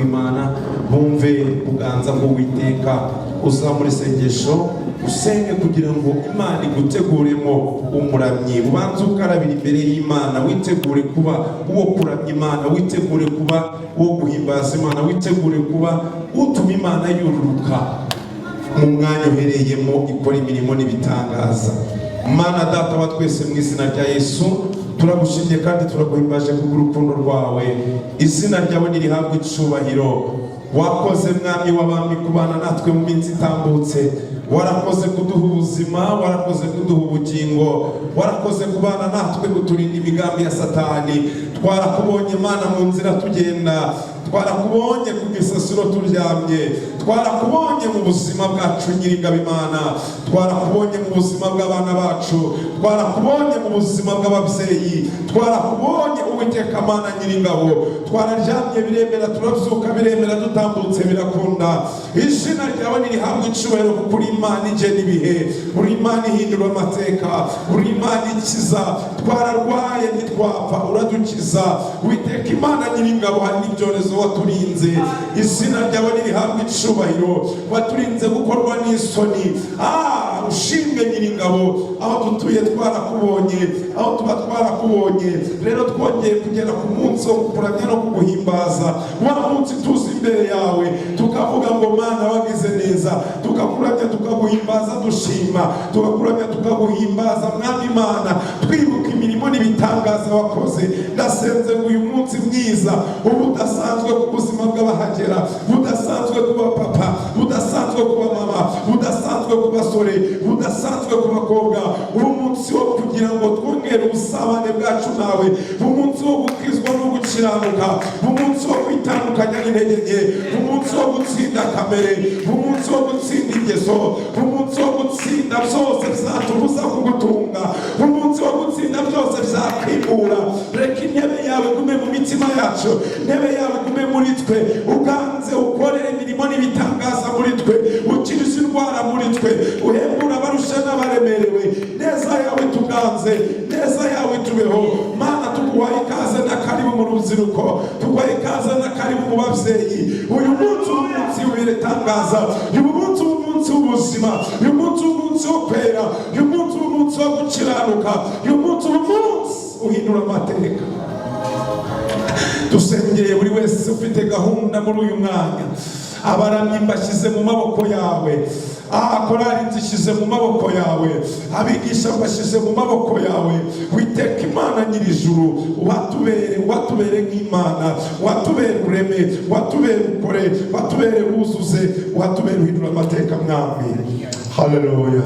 w'Imana bumve kuganza bw'Uwiteka. Uzamura isengesho usenge kugira ngo Imana iguteguremo umuramyi. Ubanze ukarabira imbere y'Imana, witegure kuba uwo kuramya Imana, witegure kuba uwo guhimbaza Imana, witegure kuba utuma Imana yururuka mu mwanya uhereyemo ikora imirimo n'ibitangaza. Mana Data wa twese, mu izina rya Yesu turagushimye kandi turaguhimbaje kubw'urukundo rwawe. Izina ryawe nirihabwe icubahiro. Wakoze Mwami w'abami kubana natwe mu minsi itambutse. Warakoze kuduha ubuzima, warakoze kuduha ubugingo, warakoze kubana natwe kuturinda imigambi ya Satani. Twarakubonye Mana mu nzira tugenda, twarakubonye ku gisasiro turyamye, twarakubonye mu buzima bwacu Nyiringabo Imana, twarakubonye mu buzima bw'abana bacu, twarakubonye mu buzima bw'ababyeyi, twarakubonye Uwiteka Mana Nyiringabo. Twararyamye biremera, turabyuka biremera, dutambutse birakunda. Izina ryawe nirihabwe icubahiro kuko uri Imana igena ibihe, uri Imana ihindura amateka, uri Imana ikiza. Twararwaye ntitwapfa, uradukiza Uwiteka Imana Nyiringabo. Hari n'ibyorezo waturinze, izina ryawe nirihabwe icubahiro. Waturinze gukorwa n'isoni. Ushimwe Nyiringabo. Aho dutuye twarakubonye, aho tuba twarakubonye. Rero twongeye kugera ku munsi wo kukuramya no kuguhimbaza. Wa munsi tuzi imbere yawe tukavuga ngo Mana wagize neza, tukakuramya tukaguhimbaza dushima, tukakuramya tukaguhimbaza Mwami Imana, twibuka imirimo n'ibitangaza wakoze. Ndasenze ngo uyu munsi mwiza ubudasanzwe ku buzima bw'abahagera, budasanzwe ku bapapa, budasanzwe ku bamama, budasanzwe ku basore, budasanzwe ku bakobwa. Umunsi wo kugira ngo twongere ubusabane bwacu nawe, umunsi wo gukizwa no gukiranuka, umunsi wo kwitandukanya n'intege nke, umunsi wo gutsinda kamere, umunsi wo gutsinda ingeso, umunsi wo gutsinda byose bizatubuza kugutunga, umunsi wo gutsinda byose bizakwimura. Reka intebe yawe gume mu mitima yacu, intebe yawe gume muri twe, uganze ukorere imirimo n'ibitangaza muri twe, ukiriza indwara muri twe, uhembura abarusha n'abaremerewe. Neza yawe tuganze, neza yawe tubeho Mana. Tuguhaye ikaze na karibu mu rubyiruko, tuguhaye ikaze na karibu mu babyeyi. Uyu munsi umunsi w'ibitangaza, uyu munsi umunsi w'ubuzima, uyu munsi umunsi wo kwera, uyu munsi umunsi wo gukiranuka, uyu munsi umunsi uhindura amateka. Dusengeye buri wese ufite gahunda muri uyu mwanya. Abaramyi mbashyize mu maboko yawe, korali nzishyize mu maboko yawe, abigisha mbashyize mu maboko yawe. Witeka Imana Nyirijuru, watubere nk'Imana, watubere ureme, watubere ukore, watubere wuzuze, watubere uhindura amateka Mwami. Haleluya.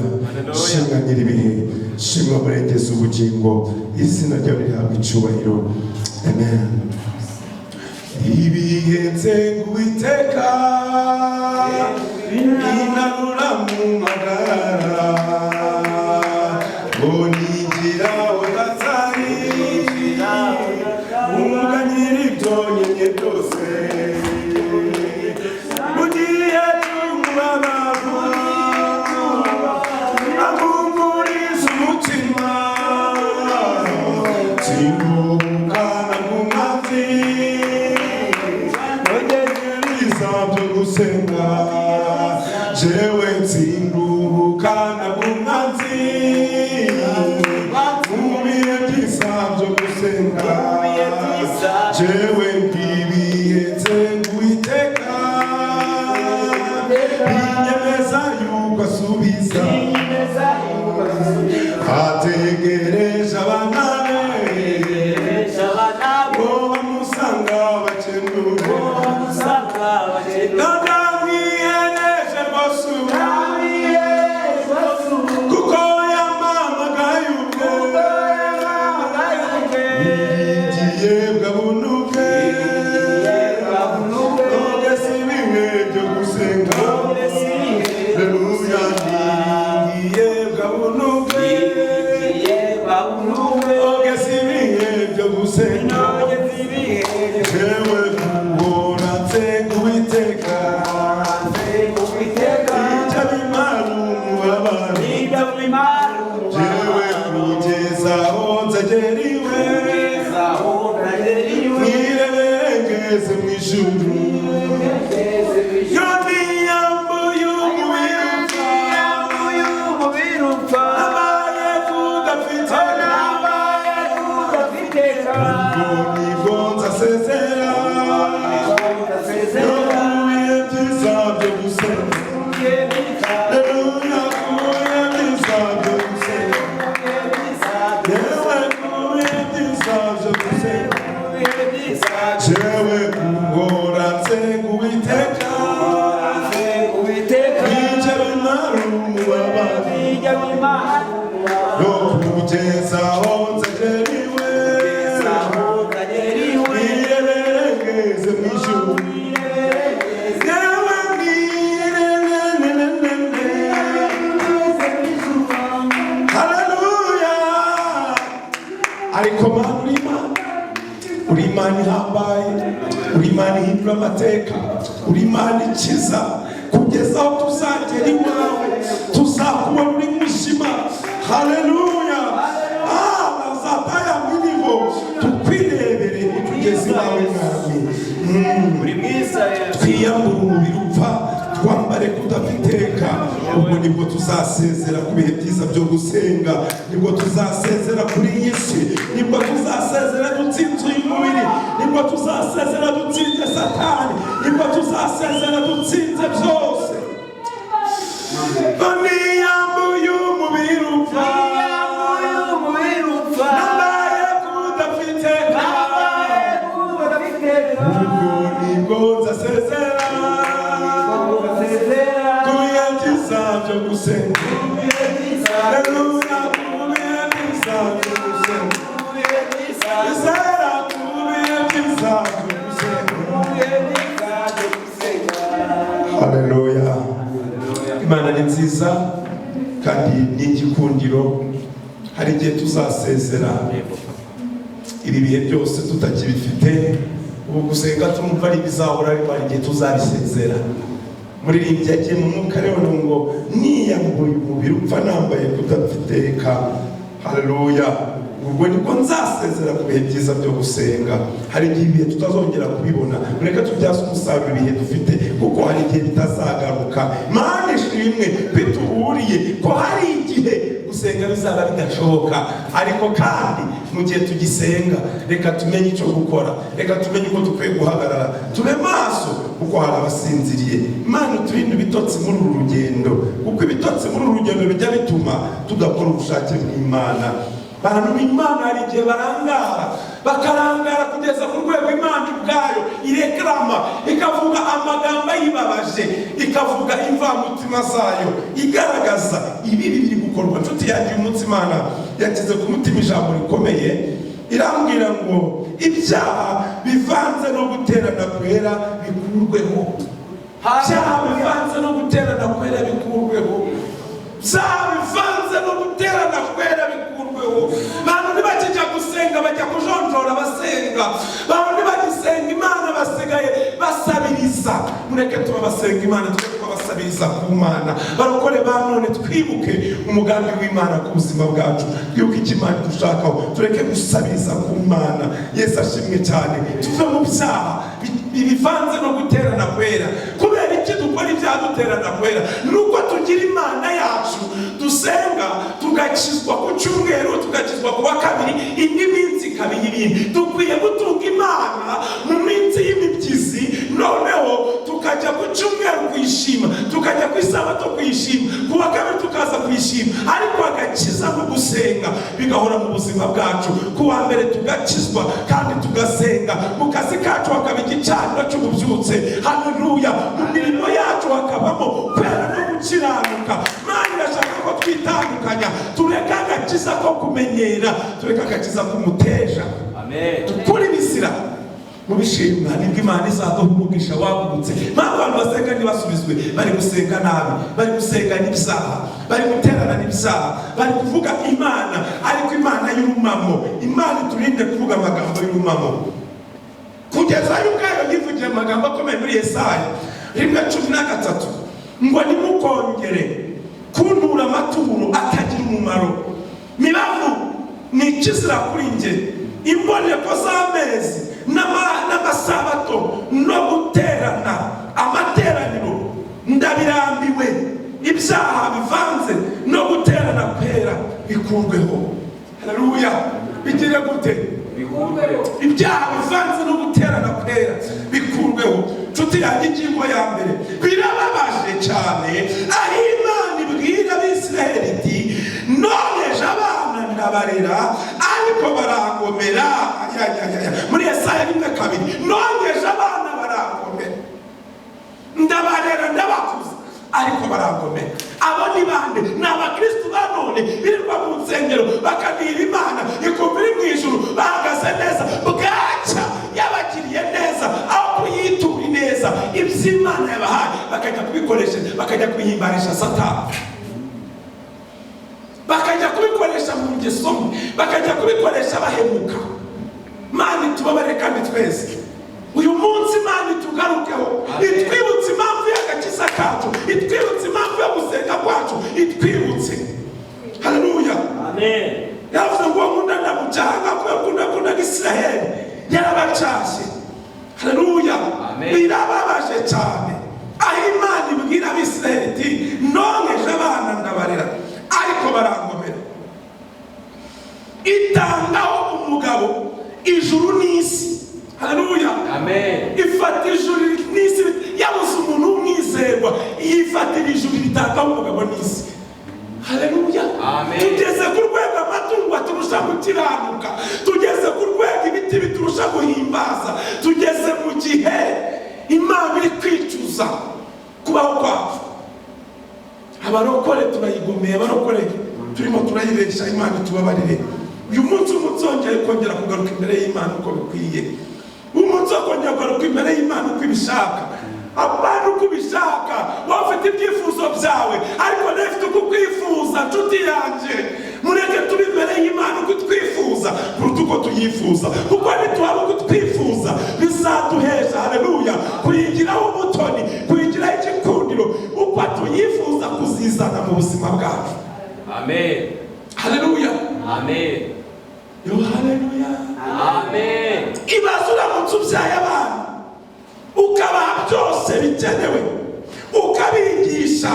Shimwa Nyiribihe, shimwa Murengezi ubugingo, izina ryawe rihabwe icubahiro. Amen. Ibihenze Uwiteka inarura mu magara, bonigira wabatari umuganyira ibyo nyenye byose, mugiye cy'umubabavu amumuriza umutima, singukana mu mazi gusenga, jewe ntsindurukana bumwanzi mubihe byiza byo gusenga, jewe ngibihenze Uwiteka inyemeza yuko asubiza, ategereje abana bo bamusanga bakenura, kuko yamamagaye ubwe niringiye bwabunuke, none si bimwe byo gusenga. Haleluya. Niringiye bwabunuke, none si bimwe byo gusenga. Jewe kubona nsenga Uwiteka, jewe kugeza aho nzageriwe, mwirebengeze mu ijuru. senga Uwiteka bijya bimara umubabaro no kugeza aho nzageriwe niyerekeze mu ijuru ariko Mana uri Imana ihambaye, uri Imana ihindura amateka, uri Imana ikiza kugeza aho tuzagera iwawe tuzakubona uri mwishima. Haleluya. Bazataya minivo tukwirebere tugeze iwawe mwami. uri mwiza Twiyambure umubiri upfa twambare kudafiteka, ubwo nibwo tuzasezera ku bihe byiza byo gusenga, nibwo tuzasezera kuri iyi si, nibwo tuzasezera dutsinze uyu mubiri, nibwo tuzasezera dutsinze Satani, nibwo tuzasezera dutsinze byose. Niyambuye umubiri upfa nambaye kudafiteka, ubwo nibwo nzasezera byo gusenga. Haleluya. Haleluya. Imana ni nziza kandi ni igikundiro. Hari igihe tuzasezera ibi bihe byose tutakibifite, ubu gusenga tumva ari bizahora, ariko hari igihe tuzabisezera. Muririmbyi yagiye mu mwuka rero ngo niyambuye umubiri upfa nambaye kudafiteka. Haleluya. Ubwo nibwo nzasezera ku bihe byiza byo gusenga. Hari igihe ibihe tutazongera kubibona, mureka tubyaze umusaruro ibihe dufite, kuko hari igihe bitazagaruka. Mana ishimwe bituburiye ko hari igihe gusenga bizaba bidashoboka, ariko kandi mu gihe tugisenga reka tumenye icyo gukora, reka tumenye uko dukwiye guhagarara, tube maso kuko hari abasinziriye. Imana turinde ibitotsi muri uru rugendo, kuko ibitotsi muri uru rugendo bijya bituma tudakora ubushake bw'Imana. Abantu b'Imana hari igihe barangara, bakarangara kugeza ku rwego Imana ubwayo ireklama, ikavuga amagambo yibabaje, ikavuga imvamutima zayo, igaragaza ibibi biri gukorwa. Nshuti yanjye, umunsi Imana yakize ku mutima ijambo rikomeye, irambwira ngo ibyaha bivanze no guterana kwera bikurweho. Ibyaha bivanze no guterana kwera bikurweho. Ibyaha bivanze no guterana kwera bikurweho. Bantu ntibakijya gusenga bajya kujonjora basenga, bantu ntibagisenga Imana basigaye basabiriza. Mureke tuba basenga Imana, tuba basabiriza ku Mana. Barokore ba none twibuke umugambi w'Imana ku buzima bwacu, twibuke icyo Imana dushakaho, tureke gusabiriza ku Mana. Yesu ashimwe cyane. Tuve mu byaha bivanze no guterana kwera. Kubera iki dukora ibyaha duterana kwera? Nuko tugira Imana yacu dusenga, tugakizwa ku cyumweru, tugakizwa ku wa kabiri, indi minsi ikaba iy'ibindi. Dukwiye gutunga Imana mu minsi y'imibyizi, noneho tukajya ku cyumweru kuyishima, tukajya ku isabato kuyishima, ku wa kabiri tukaza kuyishima. Ariko agakiza no gusenga bigahora mu buzima bwacu. Ku wa mbere tugakizwa kandi tugasenga, mu kazi kacu hakaba igicaniro cy'ububyutse. Haleluya. Mu mirimo yacu hakabamo kwera no gukiranuka. Imana irashaka ko twitandukanya, tureka agakiza ko kumenyera, tureka agakiza k'umuteja. Amen. Tukuri bisira mu bishimwa, nibwo Imana izaduha umugisha wagutse. Mpamvu abantu basenga ntibasubizwe, bari gusenga nabi, bari gusenga n'ibyaha, bari guterana n'ibyaha, bari kuvuga Imana ariko Imana y'urumamo. Imana iturinde kuvuga amagambo y'urumamo. Kugeza y'ubwayo yivugiye amagambo akomeye muri Yesaya 1:13 ngo nimukongere kuntura amaturo atagira umumaro. Mibavu ni ikizira kuri nge, imboneko z'amezi n'amasabato no guterana amateraniro ndabirambiwe. Ibyaha bivanze no guterana kwera bikurweho. Haleluya. Bigire gute? Ibyaha bivanze no guterana kwera bikurweho. Nshuti yanjye, ingingo ya mbere, birababaje cyane aho Imana ibwira Abisiraheli iti noneje abana ndabarera ariko barangomera. Muri Yesaya 1:2 noneje abana barangomera. ni bande? Ni abakristo ba none birirwa mu nsengero bakanira Imana ikumva iri mu ijuru bahagaze neza, bwaca yabagiriye neza aho kuyitura neza iby'Imana yabahaye bakajya kubikoresha, bakajya kwihimbarisha Satani, bakajya kubikoresha mu ngeso mbi, bakajya kubikoresha bahemuka. Mana tubabare kandi twese uyu munsi Mana tugarukeho, itwibutse impamvu y'agakiza kacu, itwibutse impamvu yo gusenga kwacu, itwibutse. Haleluya, amen. yavuze ngo nkunda ndamucanga ko yakunda Isiraheli yarabacashye. Haleluya, birababaje cyane aho Imana ibwira Abisiraheli iti nonkeje abana ndabarera ariko barangomera. Itangaho umugabo ijuru n'isi. Haleluya, amen. Ifata ijuru n'isi, yabuze umuntu w'umwizerwa yifatira ijuru ritangaho umugabo n'isi. Haleluya, amen. Tugeze ku rwego amatungo aturusha gukiranuka, tugeze ku rwego ibiti biturusha guhimbaza, tugeze mu gihe Imana iri kwicuza kubaho kwacu. Abarokore turayigomeye, abarokore turimo turayibesha Imana tubabarire. Uyu munsi umutsongere kongera kugaruka imbere y'Imana uko bikwiye, umunsi wo kongera kugaruka imbere y'Imana uko ibishaka, abantu uko ubishaka. Wafite ibyifuzo byawe ariko ntafite uko ukwifuza. Nshuti yanjye, mureke turi imbere y'Imana uko twifuza kuruta uko tuyifuza, kuko nituhaba uko twifuza bizaduhesha, haleluya, kuyigiraho umutoni, kuyigiraho igikundiro uko tuyifuza kuzizana mu buzima bwacu. Amen, haleluya, amen, yo haleluya, amen. Ibaze uramutse ubyaye abana ukabaha byose bikenewe, ukabigisha,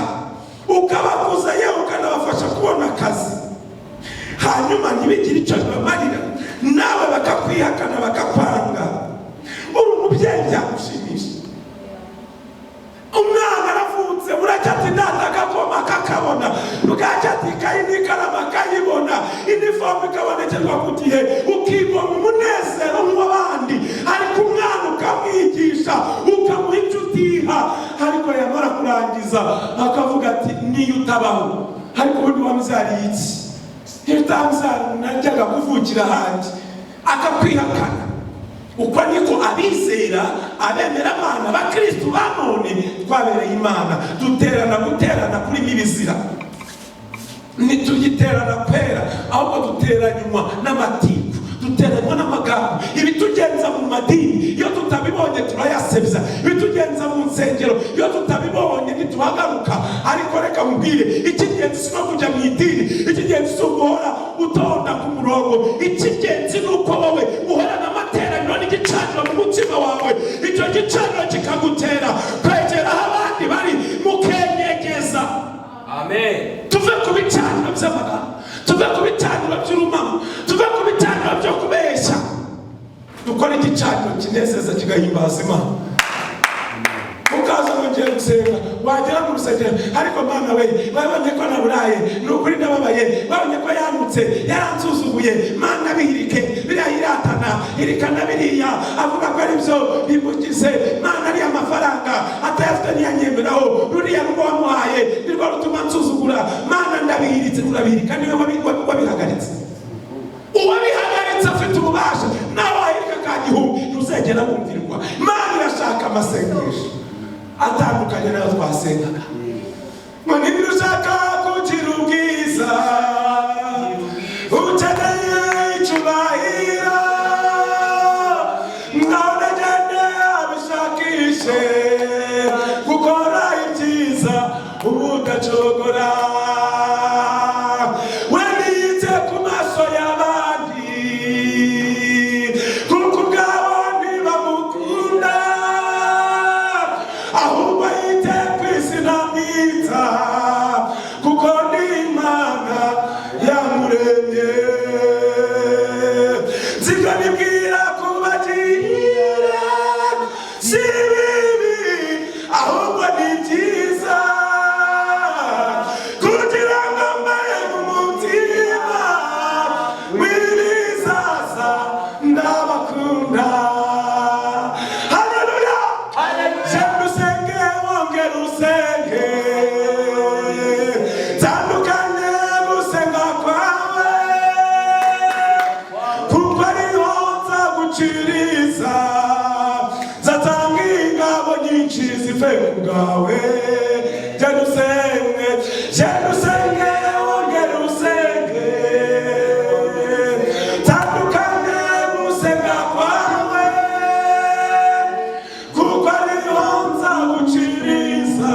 ukabakuza, yewe ukanabafasha kubona akazi, hanyuma ntibigire icyo bibamarira, nawe bakakwihakana bakakwanga, uri umubyeyi byagushimisha. Umwana aravutse buracyati data akakoma kakabona, bwacyati ikayi n'ikaramu akayibona, inifomu ikabonekerwa ku gihe, ukigoma umunezero nk'abandi. Ariko umwana ukamwigisha ukamuha icyo utiha, ariko yamara kurangiza akavuga ati niyo utabaho, ariko ubundi wamubyariye iki? Iyo utamubyara najyaga kuvukira ahandi, akakwihakana. Uko niko abizera, abemeramana, abakristo ba none twabereye Imana. Guterana kuri ibizira, ntitugiterana kwera, ahubwo duteranywa n'amatiku, duteranywa n'amagambo. Ibitugenza mu madini iyo tutabibonye turayasebya, ibitugenza mu nsengero iyo tutabibonye ntituhagaruka. Ariko reka mubwire, icy'ingenzi si no kujya mu idini, icy'ingenzi si uguhora utonda ku murongo, icy'ingenzi ni uko wowe uhorana amateraniro n'igicaniro mu mutima wawe. Icyo gicaniro kikagutera kwegera aho abandi bari, mukenyegeza. Amen. Tuve ku bicaniro by'amagambo, tuve ku bicaniro by'urumamo, tuve ku bicaniro byo kubeshya, dukora igicaniro kinezeza kigahimbaza Imana. Ukaza wongera gusenga, wagera mu rusengero, ariko Mana we, babonye ko naburaye, ni ukuri ndababaye, babonye ko yanutse, yaransuzuguye. Mana bihirike, biriya iratana, irikana biriya, avuga ko ari byo bimugize. Mana ariya mafaranga atayafite ntiyanyemeraho, ruriya rugo wamuhaye nirwo rutuma nsuzugura. Mana ndabihiritse, turabihirika, niwe wabihagaritse. Uwabihagaritse afite ububasha, nawe wahirika ka gihumbi ntuzegera wumvirwa. Mana irashaka amasengesho atandukanye nayo twasengaga. Ngo niba ushaka kugira ubwiza, ukeneye icyubahiro, none gende abishakishe gukora ibyiza ubudacogora. Wendiyite ku maso y'abandi kuko ubwabo ntibamukunda, ahubwo yite ku izina mwita kuko ni Imana yamuremye. Nziko nibwira kubagira si bibi, ahubwo ni byiza, kugira ngo mbaye mu mutima w'ibizaza ndabakunda. Haleluya, haleluya. nyinshi zive ku bwawe genda usenge genda usenge wongere usenge tandukanye gusenga kwawe kuko ariho nzaguciriza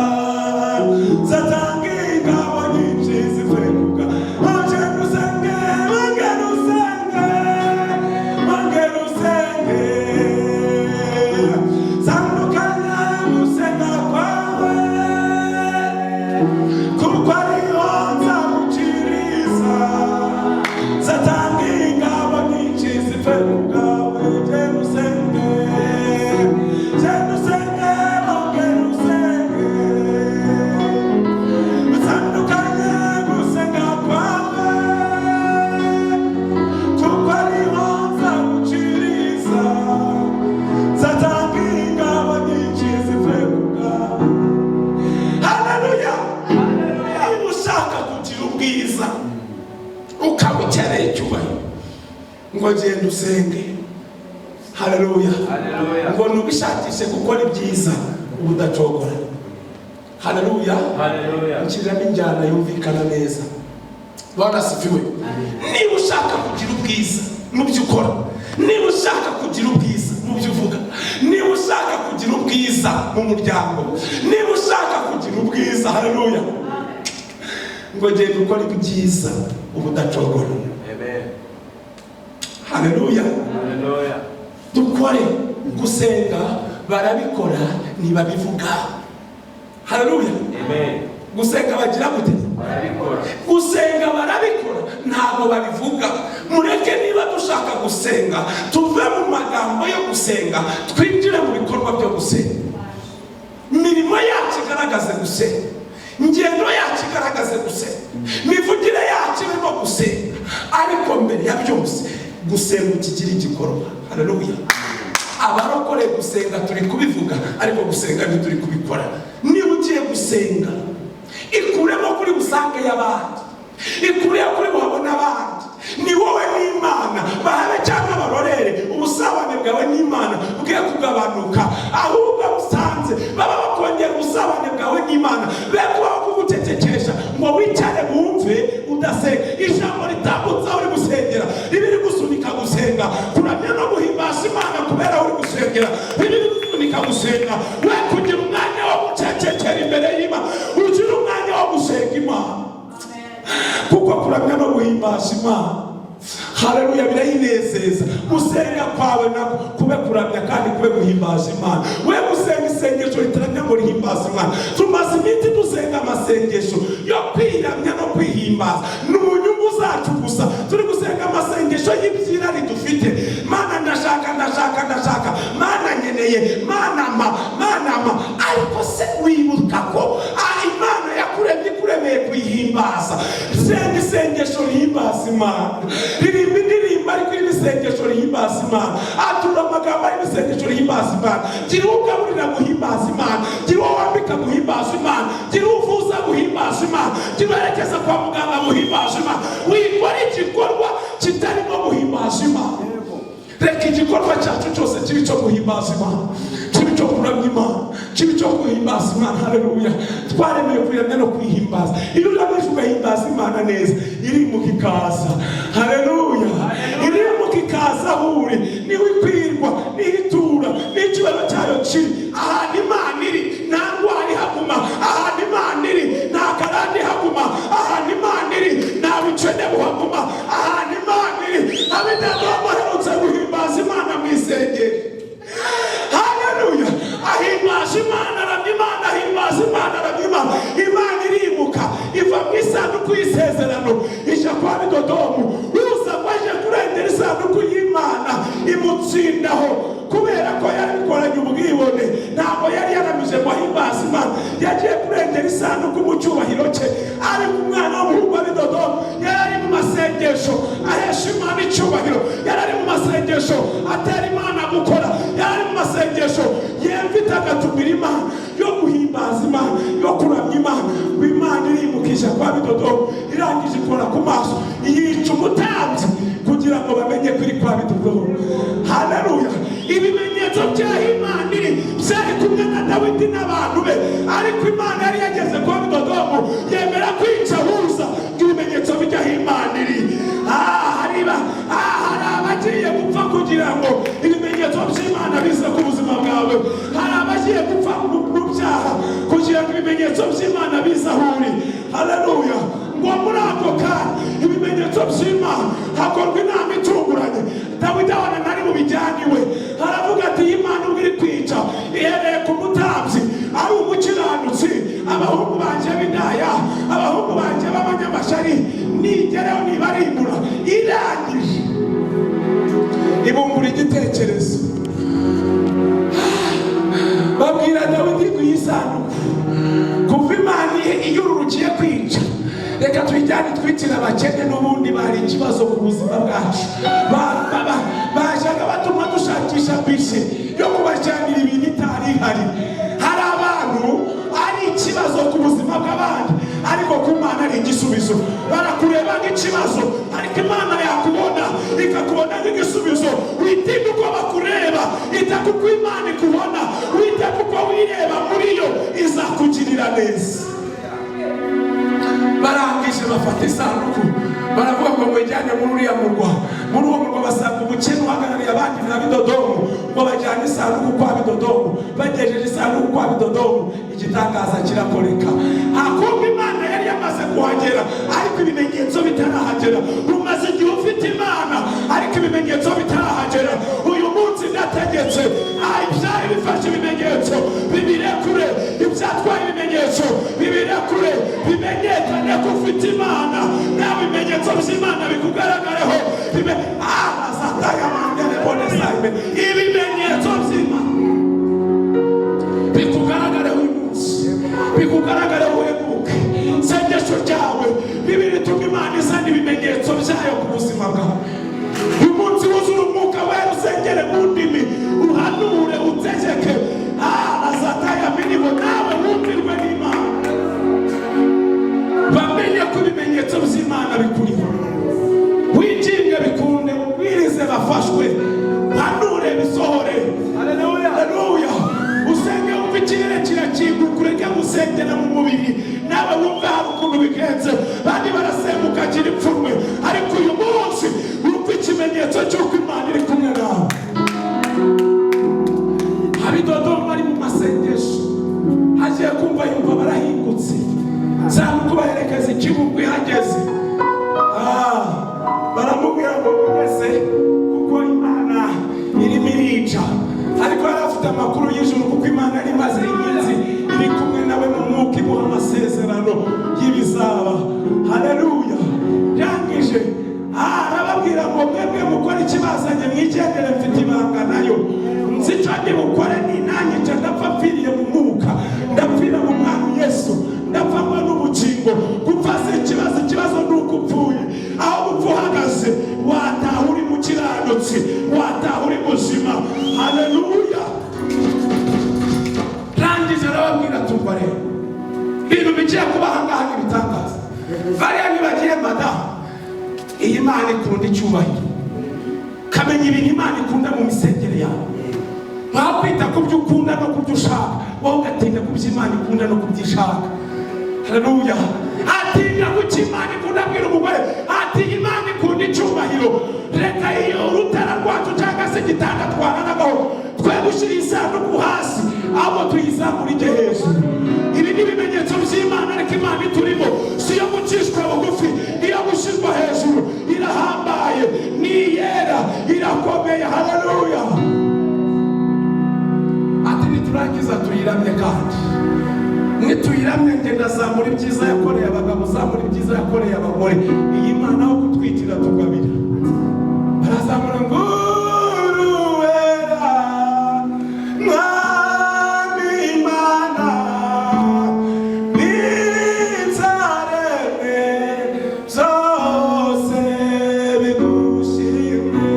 nzatanga ingabo nyinshi zive ku bwawe genda usenge wongere usenge wongere usenge tandukanye gusenga kwawe kuko ariho nzaguciriza nzatanga ingabo nyinshi zive ku bwawe genda usenge wongere usenge utandukanye gusenga kwawe kuko ariho nzaguciriza nzatanga ingabo nyinshi zive ku bwawe. Haleluya! Niba ushaka kugira ubwiza ukaba ukeneye icyubahiro ngo genda usenge. Haleluya! Haleluya. ngo nubishakishe gukora ibyiza ubudacogora. Haleluya! Haleluya. Nshyiramo injyana yumvikana neza. Bwana asifiwe. Niba ushaka kugira ubwiza mu byo ukora, niba ushaka kugira ubwiza mu byo uvuga, niba ushaka kugira ubwiza mu muryango, niba ushaka kugira ubwiza, haleluya, ngo genda ukora ibyiza ubudacogora. Amen. Haleluya. Haleluya. Dukore gusenga barabikora ntibabivuga. Haleluya. Amen. Gusenga bagira gute? Barabikora. Gusenga barabikora ntabwo babivuga. Mureke niba dushaka gusenga tuve mu magambo yo gusenga twinjire mu bikorwa byo gusenga. Imirimo yacu igaragaze gusenga, ingendo yacu igaragaze gusenga, imivugire yacu irimo gusenga, ariko mbere ya byose gusenga ukigira igikorwa. Haleluya. Abarokore gusenga turi kubivuga ariko gusenga ntituri kubikora. Niba ugiye gusenga ikuremo kuri busange y'abandi, ikuremo kuri buhabona abandi, ni wowe n'Imana bahabe cyangwa barorere ubusabane bwawe n'Imana bwiye kugabanuka, ahubwo busanze baba bakongera ubusabane bwawe n'Imana be kubaho kugucecekesha ngo wicare wumve udasenga. Ijambo ritambutsa uri gusengera ribiri gusunika gusenga, kuramya no guhimbaza Imana kubera uri gusengera ribiri gusunika gusenga. We kugira umwanya wo gucecekera imbere y'Imana, ugira umwanya wo gusenga Imana, kuko kuramya no guhimbaza Imana, haleluya, birayinezeza. Gusenga kwawe nako kube kuramya kandi kube guhimbaza Imana. We gusenga isengesho ritaramya ngo rihimbaza Imana. Tumaze iminsi dusenga amasengesho yo kwiramya no kwihimbaza, ni mu nyungu zacu gusa. Turi gusenga amasengesho y'ibyirari dufite. Mana ndashaka, Mana nkeneye, Mana, ariko se wibuka ko Imana yakuremye ikuremeye kuyihimbaza. Senga isengesho rihimbaza Imana, ririmba indirimbo ariko iri isengesho rihimbaza Imana, atura amagambo ari isengesho rihimbaza Imana. Gira ugaburira guhimbaza Imana, gira uwo wambika guhimbaza Imana, gira uvuza guhimbaza Imana, gira uherekeza kwa muganga guhimbaza Imana. Wikora igikorwa kitarimo guhimbaza Imana. Reka igikorwa cyacu cyose kibi cyo guhimbaza Imana, kibi cyo kuramya Imana, kibi cyo guhimbaza Imana. Haleluya. Twaremewe kuramya no kwihimbaza. Iyo uramije ugahimbaza Imana neza, irimuka ikaza. Haleluya. Irimuka ikaza aho uri, niho ikwirwa, niho itura, n'icyubahiro cyayo kiri. Ahantu Imana iri nta ndwara ihaguma, ahantu Imana iri nta karande ihaguma, ahantu Imana iri nta bicene buhaguma, ahantu Imana iri abidagomba baherutse guhimbaza Imana mu isengero. Haleluya. Ahimbaza Imana, aramya Imana, ahimbaza Imana, aramya Imana. Imana irimuka iva mu isanduku y'isezerano ijya kwa Bidodomu. Uza kwaje kurengera isanduku y'Imana imutsindaho kubera ko yabikoranye ubwibone. Ntabwo yari yaramije ngo ahimbaze Imana, yagiye kurengera isanduku mu cyubahiro cye. Ariko umwana w'umuhungu wa Bidodomu yari mu masengesho ahesha Imana icyubahiro, yari mu masengesho atera Imana gukora, yari mu masengesho yemvita agatumira Imana yo guhimbaza Imana, yo kuramya Imana. Imana irimukisha kwa Bidodomu, irangije ikora ku maso, yica umutambyi kugira ngo bamenye kuri kwa Bidodomu. Haleluya. Ibimenyetso bya Imana iri byari kumwe na Dawidi n'abandi. n'abantu be, ariko Imana yari yageze kwa Dodomu yemera kwica Uza ibimenyetso bijyaho Imana iri. Hari abagiye gupfa kugira ngo ibimenyetso by'Imana bize ku buzima bwawe. Hari abagiye gupfa mu byaha kugira ngo ibimenyetso by'Imana bize aho uri. Haleluya. Ngo muri ako kanya ibimenyetso by'Imana hakorwa inama itunguranye. Dawidi abona ntari mu bijyaniwe, aravuga ati Imana ubwo iri kwica ihereye ku mutambyi ari umukiranutsi, abahungu banjye b'indaya, abahungu banjye b'abanyamashari nigereho nibarimbura. Irangije ibumbura igitekerezo, babwira Dawidi kuyisanduku kuva Imana iyururukiye kwica, reka tuyijyane twitira abakene n'ubundi bari ikibazo ku buzima bwacu. Bajaga batuma dushakisha bisi yo kubajyanira ibintu itari ihari. Hari abantu ari ikibazo ku buzima bw'abandi, ariko ku Mana ari igisubizo. Barakureba nk'ikibazo, ariko Imana yakubona ikakubona nk'igisubizo. Witinde uko bakureba, ita kuko Imana ikubona, wite kuko wireba muri yo izakugirira neza. Barangije bafata isanduku, baravuga ngo mwijyane muri uriya murwa. Muri uwo murwa basanga umukene uhagarariye abandi na Dodomu, ngo bajyane isanduku kwa Dodomu. Bagejeje isanduku kwa Dodomu, igitangaza kirakoreka. Akumva Imana yari yamaze kuhagera, ariko ibimenyetso bitarahagera. Umaze igihe ufite Imana, ariko ibimenyetso bitarahagera. Uyu munsi ndategetse ibyari bifashe ibimenyetso bibirekure, ibyatwaye ibimenyetso bibirekure, bimenyekane ko ufite Imana. Nta bimenyetso by'Imana bikugaragareho. Ibimenyetso by'Imana bikugaragareho uyu munsi, bikugaragareho uhemuke. Isengesho ryawe bibe rituma Imana izana ibimenyetso byayo ku buzima bwawe. Uyu munsi wuzura umwuka wera, usengere mu ndimi, uhanure, utegeke. Nawe wumvirwe n'Imana, bamenye ko ibimenyetso by'Imana bikuriho. Winjinge bikunde, ubwirize bafashwe, hanure bisohore. Haleluya, haleluya. Usenge wumva ikirere kirakinguka, ureke gusengera mu mubiri. Nawe wumva hari ukuntu bigenze, bandi barasembuka gira ipfunwe, ariko uyu munsi wumva ikimenyetso cy'uko Imana iri kumwe nawe. Dodomu bari mu masengesho, hagiye kumva yumva barahingutse, cyangwa baherekeza ikibugu ihageze. Baramubwira ngo mwese kuko Imana irimo irica, ariko yari afite amakuru y'ijuru kuko Imana yari imaze iminsi iri kumwe nawe mu mwuka, imuha amasezerano y'ibizaba. Haleluya. Yangije arababwira ngo mwebwe mukora ikibazanye mwigendere, mfite ibanga nayo. Nzica ndibukore ninanyica, ndapfa mpfiriye mu mwuka, ndapfira mu Mwami Yesu, ndapfanywa n'ubugingo. Gupfa si ikibazo, ikibazo ni uko upfuye. Aho gupfa uhagaze, wataha uri mukiranutsi, wataha uri muzima. Haleluya. Rangije arababwira tumva rero, ibintu bigiye kuba ahangaha n'ibitangaza. Bariya ntibagiye madamu, iyi Mana ikunda icyubahiro. Kamenya ibintu Imana ikunda mu misengere yawe. Ntakwita ku byo ukunda no ku byo ushaka, wowe ugatinda ku byo Imana ikunda no ku byo ishaka. Haleluya. Atinda ku cyo Imana ikunda. Abwira umugore ati Imana ikunda icyubahiro. Reka iyo urutara rwacu cyangwa se igitanda twananagaho twe gushyira isanduku hasi, ahubwo tuyizamura ijye hejuru. Ibi ni ibimenyetso by'Imana, ariko Imana iturimo si iyo gucishwa bugufi, iyo gushyirwa hejuru. Irahambaye, ni iyera, irakomeye. Haleluya. Turangiza tuyiramye, kandi nituyiramye ngenda zamura ibyiza yakoreye abagabo, zamura ibyiza yakoreye abagore. Iyi Mana aho kutwitira tugabira, barazamura ngo uruwera Mwami Imana n'inzaremwe zose bigushimwe.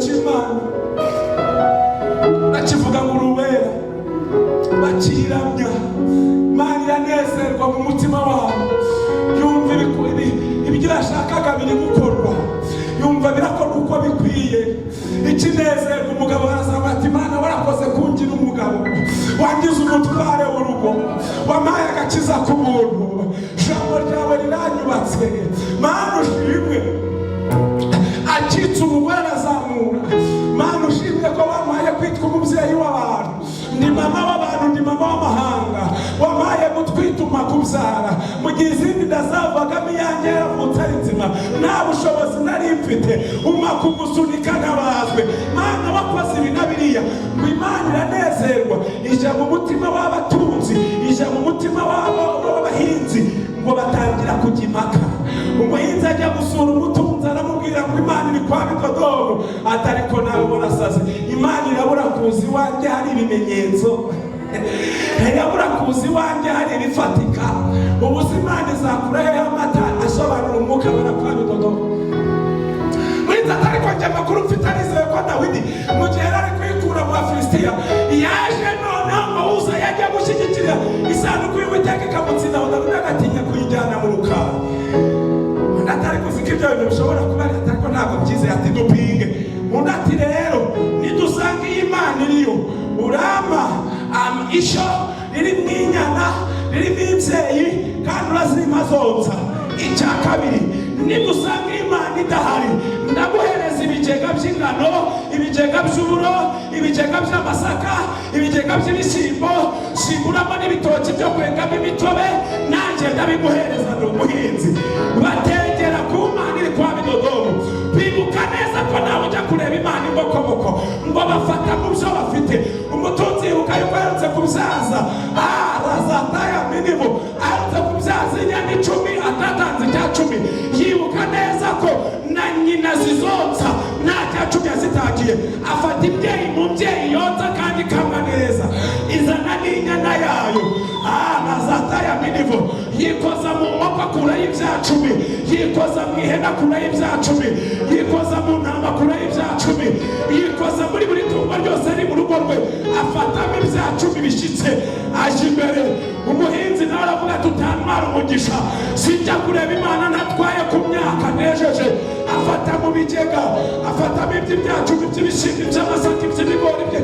cy'Imana bakivuga ngo uruwera, bakiramya. Imana iranezerwa mu mutima wabo, yumva ibyo yashakaga biri gukorwa, yumva birakorwa uko bikwiye. Ikinezerwa umugabo arasaba ati Imana warakoze kungira umugabo, wangize umutware w'urugo, wampaye agakiza k'umuntu, ijambo ryawe riranyubatse. Mana ushimwe, akitse umugore arazamura. Mana ushimwe ko wampaye kwitwa umubyeyi w'abantu, ndi mama w'abantu, ndi mama w'amahanga, wampaye gutwituma kubyara mu gihe izindi ndazavagamo iyanjye yaravutse ari nzima, nta bushobozi nari mfite, umpa kugusunika nk'abazwe. Mana wakoze ibi na biriya. Ngo Imana iranezerwa, ija mu mutima w'abatunzi, ija mu mutima w'abahinzi, ngo batangira kujya impaka. Umuhinzi ajya gusura umutunzi aramubwira ngo Imana iri kwa Bikodogo, atariko nawe warasaze. Imana irabura kuza iwanjye hari ibimenyetso, irabura kuza iwanjye hari ibifatika. Ubuzima izakuraho amata asobanura umwuka wera kwa Bikodogo. Muhinzi atariko njye amakuru mfite arizeye ko Dawidi mu gihe yari kwikura mu Bafilisitiya yaje noneho ngo uza yajya gushyigikira isanduku y'Uwiteka ikamutsinda, Dawidi agatinya kuyijyana mu rukari. Atari kuzika ibyo bintu bishobora kuba ariko ntabwo byizeye, ati dupinge. Undi ati rero nidusanga iyi Imana iriyo, urama isho riri mu inyana, riri mu imbyeyi, kandi urazima zonsa. Icya kabiri, nidusanga Imana idahari, ndaguhereza ibigega by'ingano, ibigega by'uburo, ibigega by'amasaka, ibigega by'ibishyimbo, shinguramo n'ibitoki byo kwengamo imitobe, nanjye ndabiguhereza. Ndi umuhinzi. Bategera ku Mana iri kwa Bikodogo, bibuka neza ko nawe ujya kureba Imana imbokoboko, ngo bafata mu byo bafite. Umutunzi yibuka yuko aherutse kubyaza Razataya Minimu, aherutse kubyaza inyana 10, atatanze icya 10. Yibuka neza ko na nyina zizonsa nta cya 10 yazitagiye. Afata imbyeyi mu mbyeyi yonsa kandi ikamwa neza, izana n'inyana yayo. Razataya Minimu yikoza mu nkoko akuraho ibya 10, yikoza mu ihene akuraho ibya 10, yikoza mu ntama akuraho ibya 10, yikoza muri buri tungo ryose ari mu rugo rwe, afatamo ibya 10 bishyitse, aje imbere. Umuhinzi nawe aravuga ati utantwara umugisha, sinjya kureba Imana ntatwaye ku myaka nejeje. Afata mu bigega, afatamo ibya 10 by'ibishyimbo, by'amasaka, by'ibigori bye,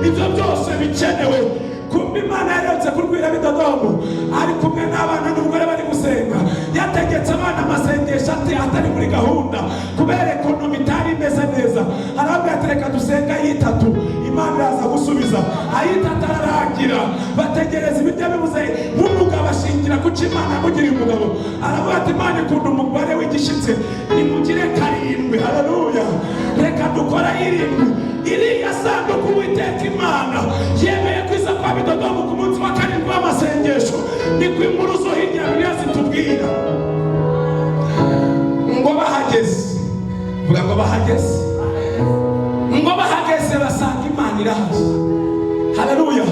ibyo byose bikenewe. Kumva Imana yaretse kurwira Bikodogo ari kumwe n'abana n'umugore bari gusenga, yategetse abana amasengesho atari muri gahunda kubera ekonomi itari imeze neza. Arabwira ati reka dusenga ayitatu, Imana iraza gusubiza. Ayitatu ararangira, bategereza ibiryo bibuze. Nk'umugabo ashingira ku cyo Imana yamugiriye umugabo, aravuga ati Imana ikunda umugore w'igishyitsi, nimugire 7. Haleluya. Reka dukora 7. Iriya sanduku Uwiteka Imana yemeye kwiza kwa Bikodogo ku munsi wa 7 w'amasengesho. Niko inkuru zo hirya Bibiliya zitubwira. Ngo bahageze, vuga ngo bahageze, ngo bahageze basanga Imana irahaza. Haleluya.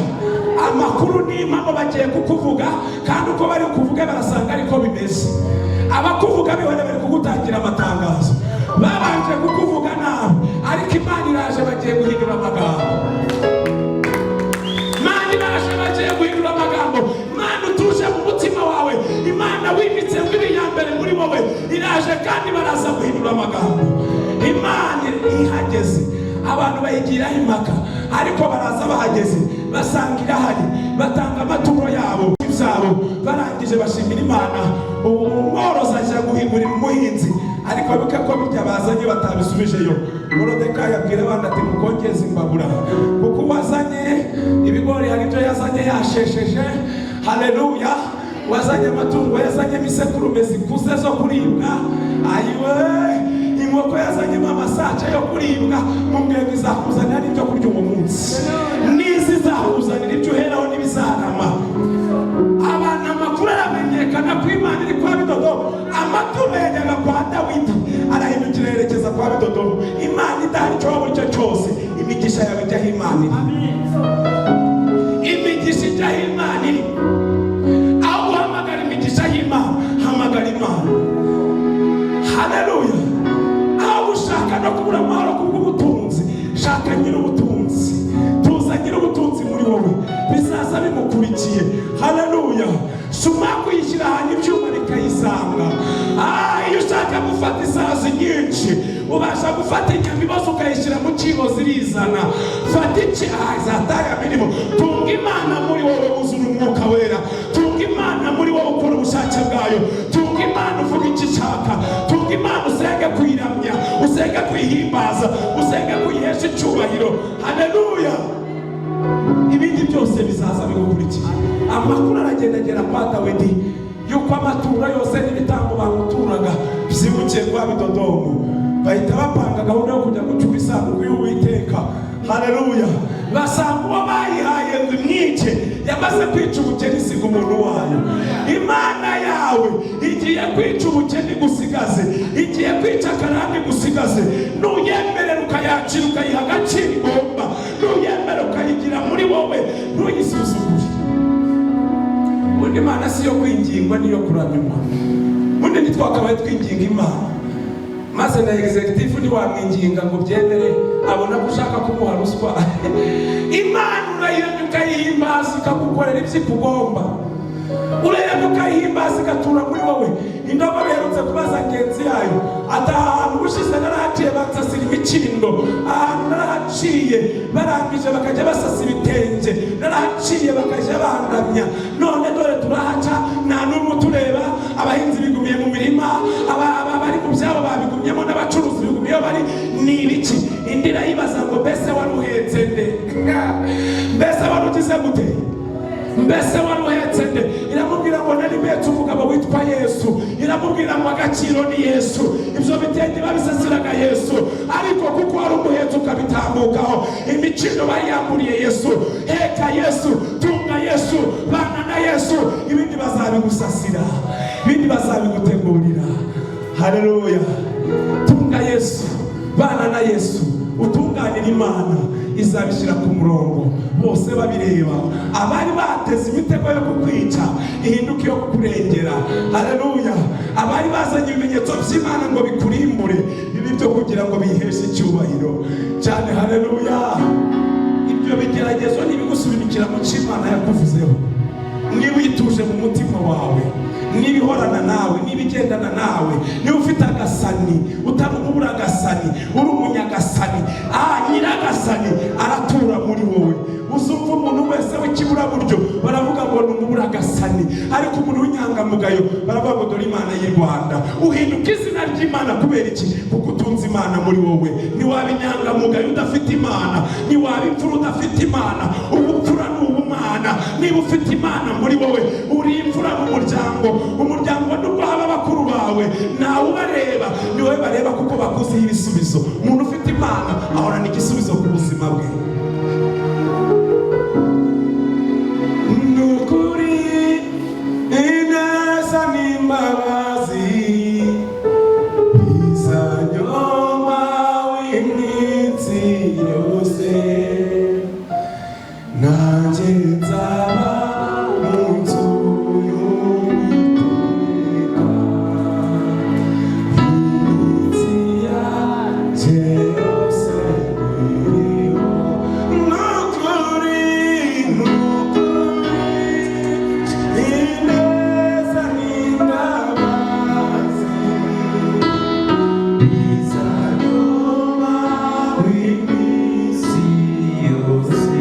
Amakuru ni impamo bagiye kukuvuga, kandi uko bari kuvuga barasanga ariko bimeze. Abakuvuga bihora bari kugutangira amatangazo, babanje kukuvuga nabi, ariko Imana iraje bagiye guhindura amagambo. Imana iraje bagiye guhindura amagambo. Imana utuje mu mutima wawe, Imana wimitse ngwiri ya mbere muri wowe iraje, kandi baraza guhindura amagambo. Imana ihageze, abantu bayigiraho impaka, ariko baraza bahageze basanga irahari, batanga amaturo yabo ibyabo, barangije bashimira Imana. Umworozi ajya guhingurira umuhinzi, ariko bibuka ko bijya bazanye batabisubijeyo. Morodekayi abwira abana ati mukongeze imbabura, kuko wazanye ibigori hari ibyo yazanye yashesheje. Haleluya. Wazanye amatungo, yazanye imisekurume zikuze zo kuribwa. Ayiwe, inkoko yazanyemo amasaca yo kuribwa. Mumwego izakuzanira n'ibyo kurya uwo munsi, n'izizakuzanira ibyo uheraho n'ibizarama. Abantu amakuru aramenyekana ko Imana iri kwa Bikodogo. Amaturo yajyaga kwa Dawidi arahindukira yerekeza kwa Bikodogo. Imana idahari icyo waba icyo cyose, imigisha yawe ijyaho Imana iri. Imigisha ijyaho Imana iri. Aho guhamagara imigisha y'Imana, hamagara Imana. Haleluya. Aho gushaka no kubura amahoro kubw'ubutunzi, sumaku yishyira ahantu ibyuma bikayisanga. Iyo ushaka gufata isazi nyinshi ubasha gufata inyama ibazo ukayishyira mu kibo zirizana. Fata iki izatanga mirimo. Tunga Imana muri wowe wuzura umwuka wera. Tunga Imana muri wowe ukora ubushake bwayo. Tunga Imana uvuga icyo ishaka. Tunga Imana usenge kuyiramya, usenge kuyihimbaza, usenge kuyihesha icyubahiro. Haleluya. Ibindi byose bizaza bigukurikiye. Amakuru aragenda agera kwa Dawidi yuko amaturo yose n'ibitambo bamuturaga byibukiye kwa Bidodomu. Bahita bapanga gahunda yo kujya gucura isanduku y'Uwiteka. Haleluya. Basanga uwo bayihaye ngo imwice yamaze kwica ubukene isiga umuntu wayo. Imana yawe igiye kwica ubukene gusigaze, igiye kwica akarande gusigaze. Nuyemerera ukayakira ukayiha agaciro igomba, nuyemerera ukayigira muri wowe, ntuyisuzugure. Ubundi Imana si yo kwingingwa niyo kuramywa. Ubundi ntitwakabaye twinginga Imana maze na executive ntiwamwinginga ngo byemere abona ko ushaka kumuha ruswa. Imana urayiramya ukayihimbaza ikagukorera ibyo ikugomba. Urayiramya ukayihimbaza igatura muri wowe. Indobo berutse kubaza ngenzi yayo ati ahantu ubushize narahaciye bansasira imikindo, ahantu narahaciye barangije bakajya basasa ibitenge, narahaciye bakajya bandamya, none dore turahaca nta n'umwe tureba. Abahinzi bigumiye mu mirima, abari mu byabo babigumyemo, n'abacuruzi bigumiye bari ni ibiki. Indira yibaza ngo mbese wari uhetse nde? Mbese wari ugize gute? Mbese wari uhetse nde? Iramubwira ngo nari mpetse umugabo witwa Yesu. Iramubwira ngo agaciro ni Yesu. Ibyo bitenge babisasiraga Yesu, ariko kuko wari umuhetse ukabitambukaho, imikindo bayamburiye Yesu. Heka Yesu, tunga Yesu, bana na Yesu, ibindi bazabigusasira, ibindi bazabigutegurira. Haleluya. Tunga Yesu, bana na Yesu, utunganira Imana izabishyira ku murongo, bose babireba. Abari bateze imitego yo kukwica ihinduka yo kukurengera. Haleluya. Abari bazanye ibimenyetso by'Imana ngo bikurimbure, ibi byo kugira ngo biheshe icyubahiro cyane. Haleluya. Ibyo bigeragezo ntibigusubirikira mu cy'Imana yakuvuzeho. Niba uyituje mu mutima wawe, niba ihorana nawe, niba igendana nawe, niba ufite agasani utari umubura agasani, uri umunyagasani, nyiragasani aratura muri wowe. Uzumva umuntu wese w'ikibura buryo baravuga ngo ni umubura agasani, ariko umuntu w'inyangamugayo baravuga ngo dore Imana y'u Rwanda. Uhinduka izina ry'Imana kubera iki? Kuko utunze Imana muri wowe. Niwaba inyangamugayo udafite Imana, niwaba imfura udafite Imana, ubupfura ni ubumana. Niba ufite Imana muri wowe uri imfura mu muryango. Umuryango nubwo haba bakuru bawe nawe ubareba, ni wowe bareba kuko bakuziho ibisubizo. Umuntu ufite Imana ahorana igisubizo ku buzima bwe. Nukuri ineza n'imbabazi bizanyoma w'iminsi yose, nanjye nzaba mu nzu y'Uwiteka iminsi yanjye yose iriho. Nukuri ineza n'imbabazi bizanyoma w'iminsi yose,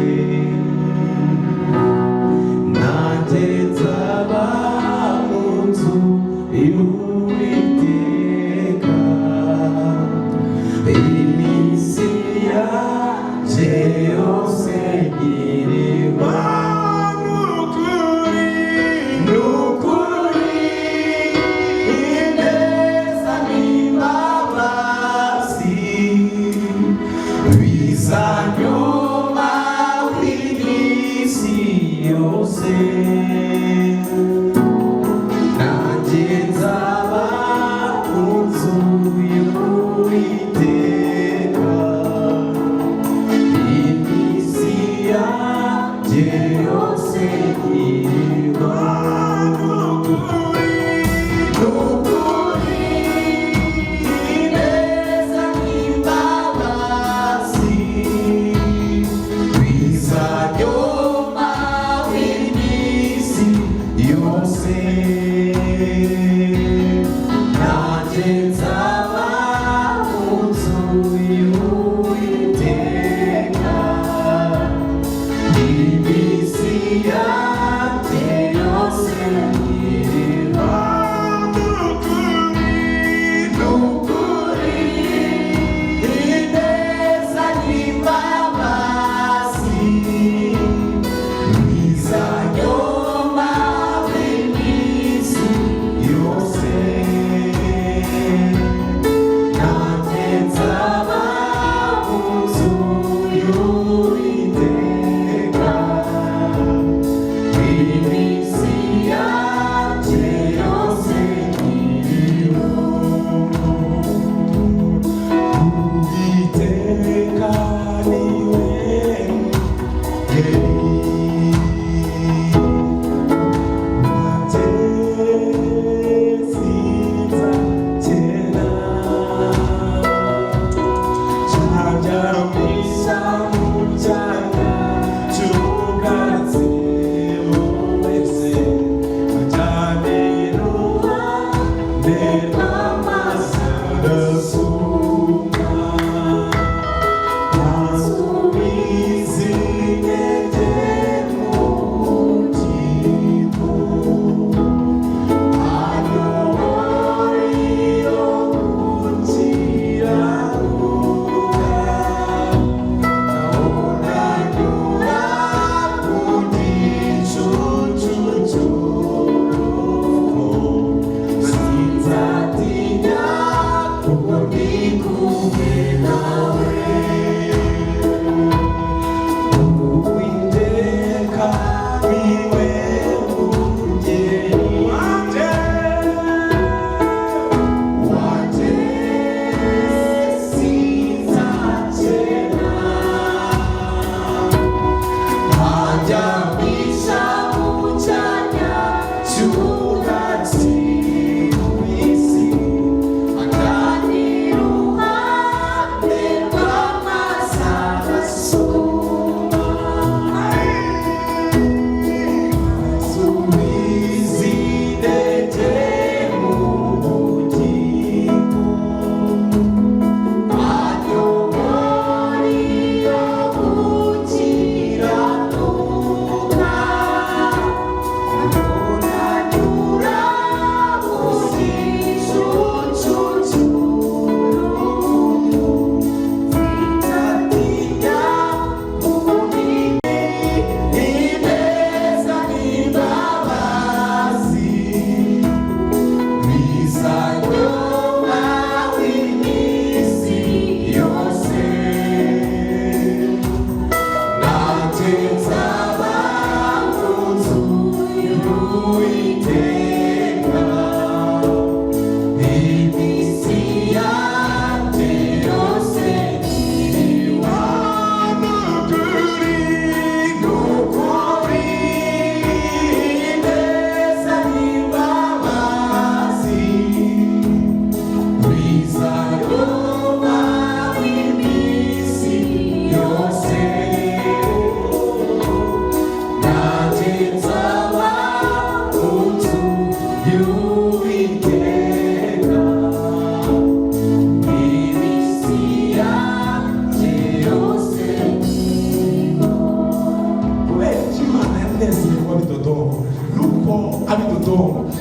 nanjye nzaba mu nzu y'Uwiteka iminsi yanjye yose iriho. Nukuri ineza n'imbabazi bizanyoma w'iminsi yose, nanjye nzaba mu nzu y'Uwiteka iminsi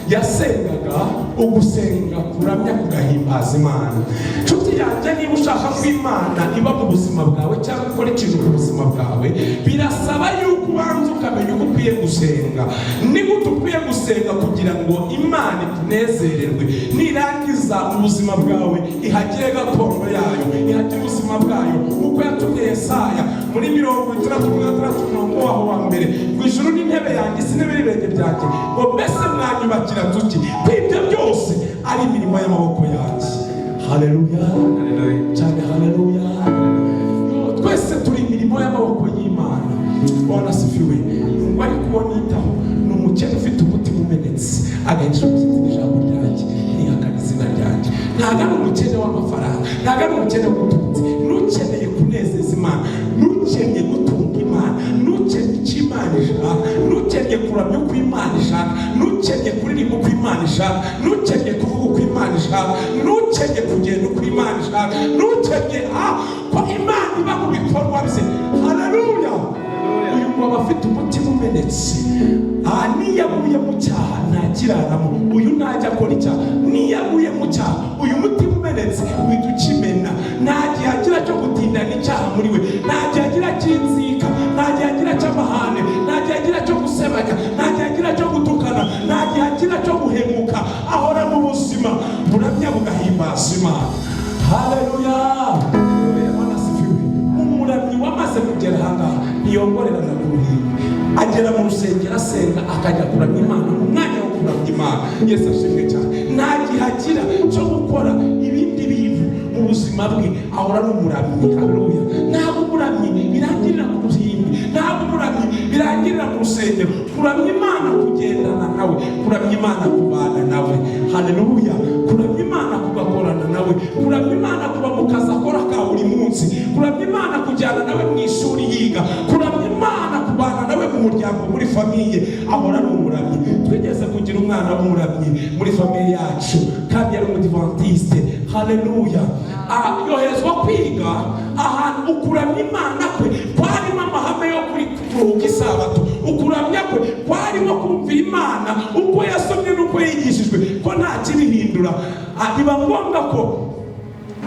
yasengaga ugusenga kuramya kugahimbaza Imana. Nshuti yanjye, niba ushaka ko Imana iba mu buzima bwawe cyangwa ikora ikintu mu buzima bwawe, birasaba yuko ubanza ukamenya uko ukwiye gusenga. Niba ukwiye gusenga kugira ngo Imana ikunezererwe, nirangiza ubuzima bwawe ihagire gakondo yayo, ihagire ubuzima bwayo uko yatumye Yesaya muri 66 aho wa mbere, ngo ijuru n'intebe yanjye sinebe n'ibirenge byanjye, ngo mbese mwanyubakira tuki ko ibyo byose ari imirimo y'amaboko yanjye. Haleluya, cyane haleluya. Twese turi imirimo y'amaboko y'Imana. Bwana sifiwe. Wari kubonitaho ni umukene ufite umutima umenetse, agahisha umusatsi n'ijambo ryanjye, ntihakane izina ryanjye. Ntabwo ari umukene w'amafaranga, ntabwo ari umukene w'ubutunzi. Nukeneye kunezeza Imana, nukeneye gutunga Imana, nukeneye icyo Imana ishaka, nukeneye kuramya uko Imana ishaka, nukeneye kuririmba uko Imana ishaka, nukeneye kuvuga uko Imana ishaka, nukeneye kugenda uko Imana ishaka, nukeneye ko Imana iba mu bikorwa bye. Haleluya. Uyu ngo aba afite umutima umenetse. Niyaguye mu cyaha ntakiraramo, uyu ntajya akora icyaha. Niyaguye mu cyaha, uyu mutima umenetse uhita ukimena. Nta gihe agira cyo gutindana icyaha muri we, nta gihe agira cy'inzika, nta gihe agira cy'amahane, nta gihe agira cyo gusebanya, nta gihe agira cyo gutukana, nta gihe agira cyo guhemuka. Ahora mu buzima buramya bugahimbaza Imana. Haleluya. Umuramyi wamaze kugera ahangaha ntiyongorerana ku ruhimbi, agera mu rusengero asenga, akajya kuramya Imana mu mwanya wo kuramya Imana. Yesu ashimwe cyane. Nta gihe agira cyo gukora ibindi bintu mu buzima bwe, ahora ari umuramyi. Haleluya. Ntabwo umuramyi birangirira ku ruhimbi, ntabwo umuramyi birangirira mu rusengero. Kuramya Imana kugendana nawe, kuramya Imana kubana nawe. Haleluya. Kuramya Imana kugakorana nawe, kuramya Imana kuba mu kazi akora ka buri munsi, kuramya Imana kujyana nawe mu ishuri yiga, kuramya Imana kubana nawe mu muryango, muri famiye. Ahora ari umuramyi. Twigeze kugira umwana w'umuramyi muri famiye yacu, kandi yari umudivantiste. Haleluya. Yoherezwa kwiga ahantu. Ukuramya Imana kwe kwarimo amahame yo kuruhuka isabato, ukuramya kwe kwarimo kumvira Imana uko yasomye n'uko yigishijwe, ko nta kibihindura. Biba ngombwa ko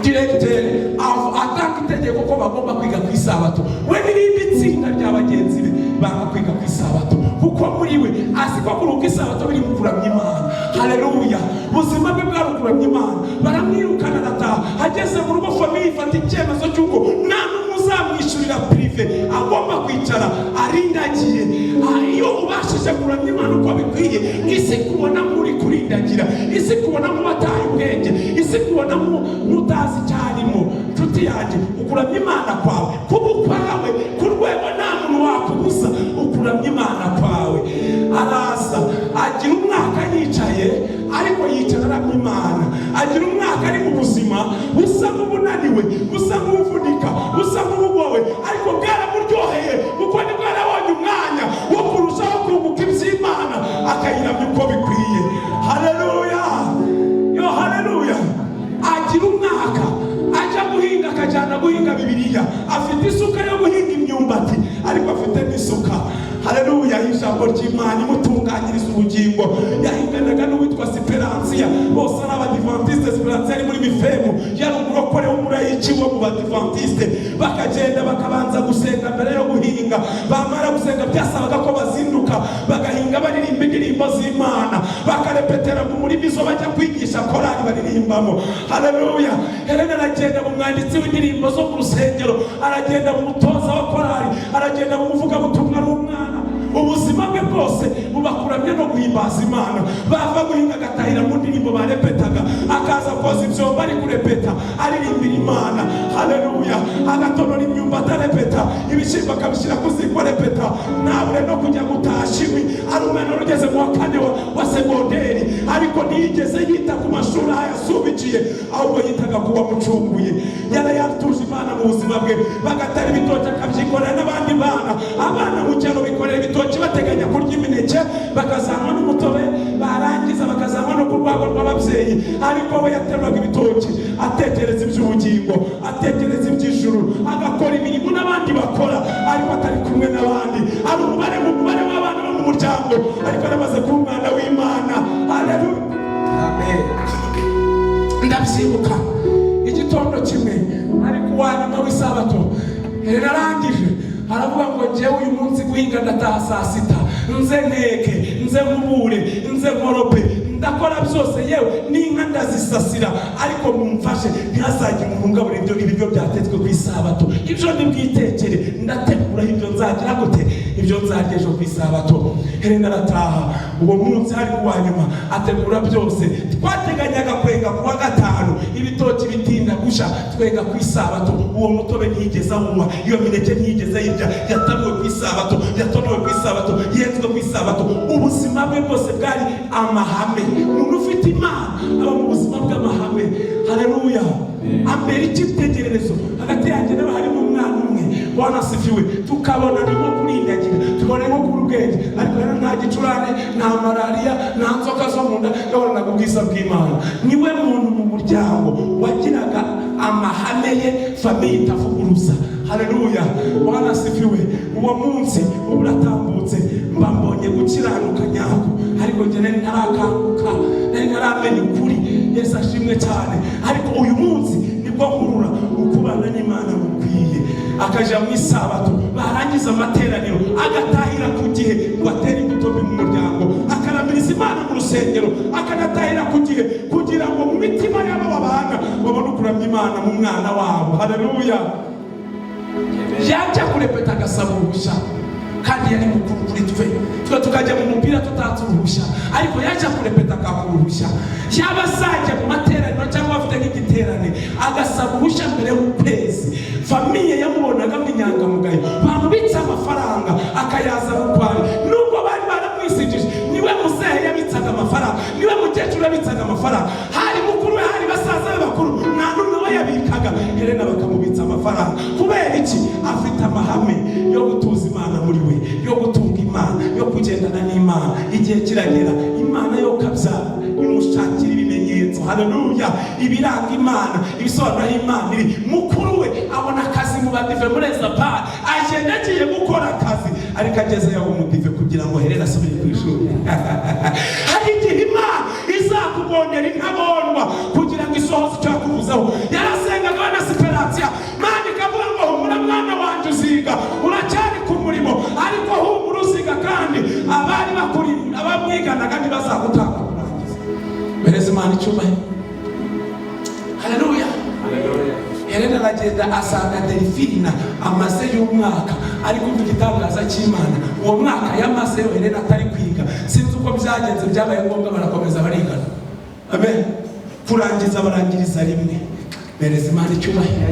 diregiteri atanga itegeko ko bagomba kwiga ku isabato. We n'irindi tsinda rya bagenzi be banga kwiga ku isabato, kuko muri we azi ko kuruhuka isabato biri mu kuramya Imana. Haleluya. Ubuzima bwe bwari kuramya Imana. Baramwirukana arataha. Ageze mu rugo, famiye ifata icyemezo cy'uko nta n'umwe uzamwishyurira prive, agomba kwicara arindagiye. Iyo ubashije kuramya Imana uko bikwiye, isi kubona muri kurindagira, isi kubona nk'uwataye ubwenge, isi kubona nk'utazi icyarimo. Nshuti yanjye, ukuramya Imana kwawe kuba ukwawe ku rwego nta muntu wakubuza. Ukuramya Imana kwawe. Araza agira umwaka yicaye, ariko yicara aramya Imana. Agira umwaka ari mu buzima busa nk'ubunaniwe, busa nk'uvunika, busa nk'ubugowe, ariko bwaramuryoheye kuko nibwo yarabonye umwanya wo kurushaho kunguka iby'Imana, akayiramya uko bikwiye. Haleluya. Yo haleluya. Agira umwaka ajya guhinga, akajyana guhinga Bibiliya. Afite isuka yo guhinga imyumbati, ariko afite n'isuka. Haleluya. Ijambo ry'Imana imutunganyiriza ubugingo. Yahinganaga n'uwitwa Siperansiya, bose ari abadivantiste. Siperansiya ari muri Mifemu, yari umurokore w'umurayiki wo mu badivantiste. Bakagenda bakabanza gusenga mbere yo guhinga. Bamara gusenga byasabaga ko bazinduka bagahinga baririmba indirimbo z'Imana, bakarepetera mu murima izo bajya kwigisha korali baririmbamo. Haleluya. Helena aragenda mu mwanditsi w'indirimbo zo mu rusengero, aragenda mu mutoza wa korali, aragenda mu muvugabutumwa w'umwana. Ubuzima bwe bwose bubakuramya no guhimbaza Imana. Bava guhinga agatahira mu ndirimbo barepetaga, akaza koza ibyombo ari kurepeta aririmbira Imana. Haleluya. Agatonora imyumbati arepeta, ibishyimbo akabishyira ku ziko arepeta. Ntabure no kujya gutasha inkwi. Ari umwana ugeze mu wa 4 wa segonderi, ariko ntiyigeze yita ku mashuri ayasubikiye, ahubwo yitaga kuba mucunguye. Yari yatuje Imana mu buzima bwe. Bagatara ibitoki akabyikorera n'abandi bana. Abana mu cyaro bikorera ibitoki bateganya kurya imineke, bakazanwa n'umutobe, barangiza bakazanwa no ku rwego rw'ababyeyi. Ariko we yaterwaga ibitoki atekereza iby'ubugingo, atekereza iby'ijuru, agakora imirimo n'abandi bakora, ariko atari kumwe n'abandi. Ari umubare w'abana bo mu muryango, ariko aramaze kuba umwana w'Imana. ndacyibuka igitondo kimwe ariko uwanyuma w'isabato narangije aravuga ngo njyewe uyu munsi guhinga ndataha saa sita, nze nteke, nze nkubure, nze nkorope, ndakora byose, yewe n'inka ndazisasira, ariko mumfashe ntihazagire umuntu ngabura ibiryo byatetswe ku isabato. Ibyo ndibwitekere, ndategura ibyo nzagira gute, ibyo nzarya ejo ku isabato. Helena arataha uwo munsi hari kuwa nyuma ategura byose. Twateganyaga kwenga kuwa gatanu, ibitoki bitinda gusha, twenga ku isabato. Uwo mutobe ntiyigeze awunywa, iyo mineke ntiyigeze yirya, yatanuwe ku isabato, yatonowe ku isabato, yenzwe ku isabato. Ubuzima bwe bwose bwari amahame. Umuntu ufite Imana aba mu buzima bw'amahame. Haleluya. Ambere icyitegererezo hagati yanjye nawe harimo umwana umwe, Bwana asifiwe, tukabona nimo kurindagira, tubona nko ku rugenge, ariko rero nta gicurane, nta malariya, nta nzoka zo mu nda, yabonaga ubwiza bw'Imana. Niwe muntu mu muryango wagiraga amahame ye, famiye itavuguruza. Haleluya. Bwana asifiwe. Uwo munsi uratambutse, mba mbonye gukiranuka nyako, ariko njye nari ntarakanguka, nari ntaramenya ukuri. Yesu ashimwe cyane. Ariko uyu munsi nibwo nkurura ukubana n'Imana mukwiye. Akaja mu isabato, barangiza amateraniro, agatahira ku gihe ngo atere imbuto mu muryango, akaramiriza Imana mu rusengero, akanatahira ku gihe kugira ngo mu mitima y'abo babana babone ukuramya Imana mu mwana wabo. Haleluya. Yajya kurepeta agasaba uruhushya, kandi yari mukuru kuri twe tukajya mu mupira tutatse uruhushya, ariko yajya kurepeta akakura uruhushya. Yaba azajya mu materaniro cyangwa afite nk'igiterane agasaba uruhushya mbere y'ukwezi, famiye yamubonaga nk'inyangamugayo, bamubitse amafaranga akayaza mukwari. Nubwo bari baramwisijije, niwe muzehe yabitsaga amafaranga, niwe mukecuru yabitsaga amafaranga, hari mukuru we, hari basaza be bakuru, nta n'umwe we yabikaga. Helena bakamubitsa amafaranga. Kubera iki? Afite amahame yo gutuza Imana muri we, yo gutunga Imana, yo kugendana n'Imana. Igihe kiragera, Imana yo kabyara imushakira ibimenyetso. Haleluya. Ibiranga Imana, ibisobanura Imana iri. Mukuru we abona akazi mu badive muri Ezapari, agenda agiye gukora akazi, ariko ageze yaho umudive kugira ngo Helena asubire ku ishuri. Hari igihe Imana izakubonera intabonwa kugira ngo isohoze icyo yakuvuzeho. Yarasengaga na Siperansiya, Mana ikavuga ngo humura mwana wanjye uziga, uracyari ku murimo, ariko humura uziga, kandi abari bakuri abamwiganaga ntibazagutanga kurangiza. Bereza Imana icyubahiro. Haleluya. Helena aragenda asanga Delphine amaze y'umwaka ari kumva igitangaza cy'Imana. Uwo mwaka yamazeyo Helena atari kwiga, sinzi uko byagenze, byabaye ngombwa barakomeza barigana. Amen. Kurangiza barangiriza rimwe. Bereza Imana icyubahiro.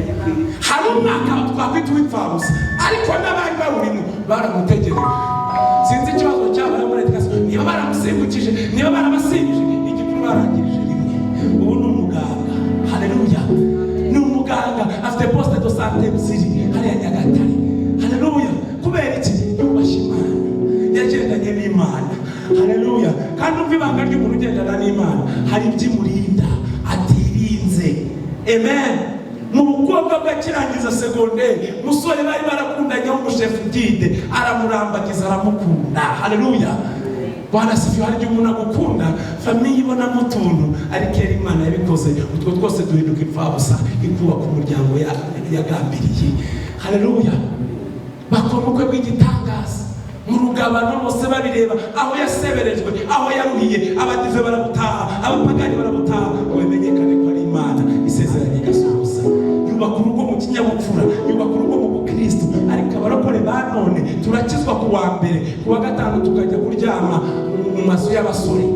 Hari umwaka twakwita uw'ipfabusa, ariko n'abari bawurimo baramutegereje. Sinzi ikibazo cyabaye muri edikasiyo, niba baramusimbukije, niba barabasimbuje, igikuru barangirije rimwe. Ubu ni umuganga. Haleluya. Ni umuganga, afite poste de santé ebyiri hariya Nyagatare. Haleluya. Kubera iki? Yubashye Imana, yagendanye n'Imana. Haleluya. Kandi umva ibanga ry'umuntu ugendana n'Imana, hari ibyimurinda atirinze. Amen. Mu bukobwa bw'akirangiza segonderi, musore bari barakundanye w'umushefu gide, aramurambagiza, aramukunda. Haleluya. Bwana asifiwe. Hari igihe umuntu agukunda, famiye ibonamo utuntu, ariko yari Imana yabikoze, utwo twose duhinduka impfabusa, ikubaka umuryango yagambiriye. Haleluya. Bakora ubukwe bw'igitangaza, mu rugabano bose babireba, aho yaseberejwe, aho yaruhiye, abadive barabutaha, abapagani barabutaha, ngo bimenyekane ko ari Imana isezeranye igasohoza. Yubaka urugo mu kinyabupfura, yubaka urugo mu bukristo. Ariko abarokore ba none turakizwa ku wa mbere, ku wa gatanu tukajya kuryama mu mazu y'abasore.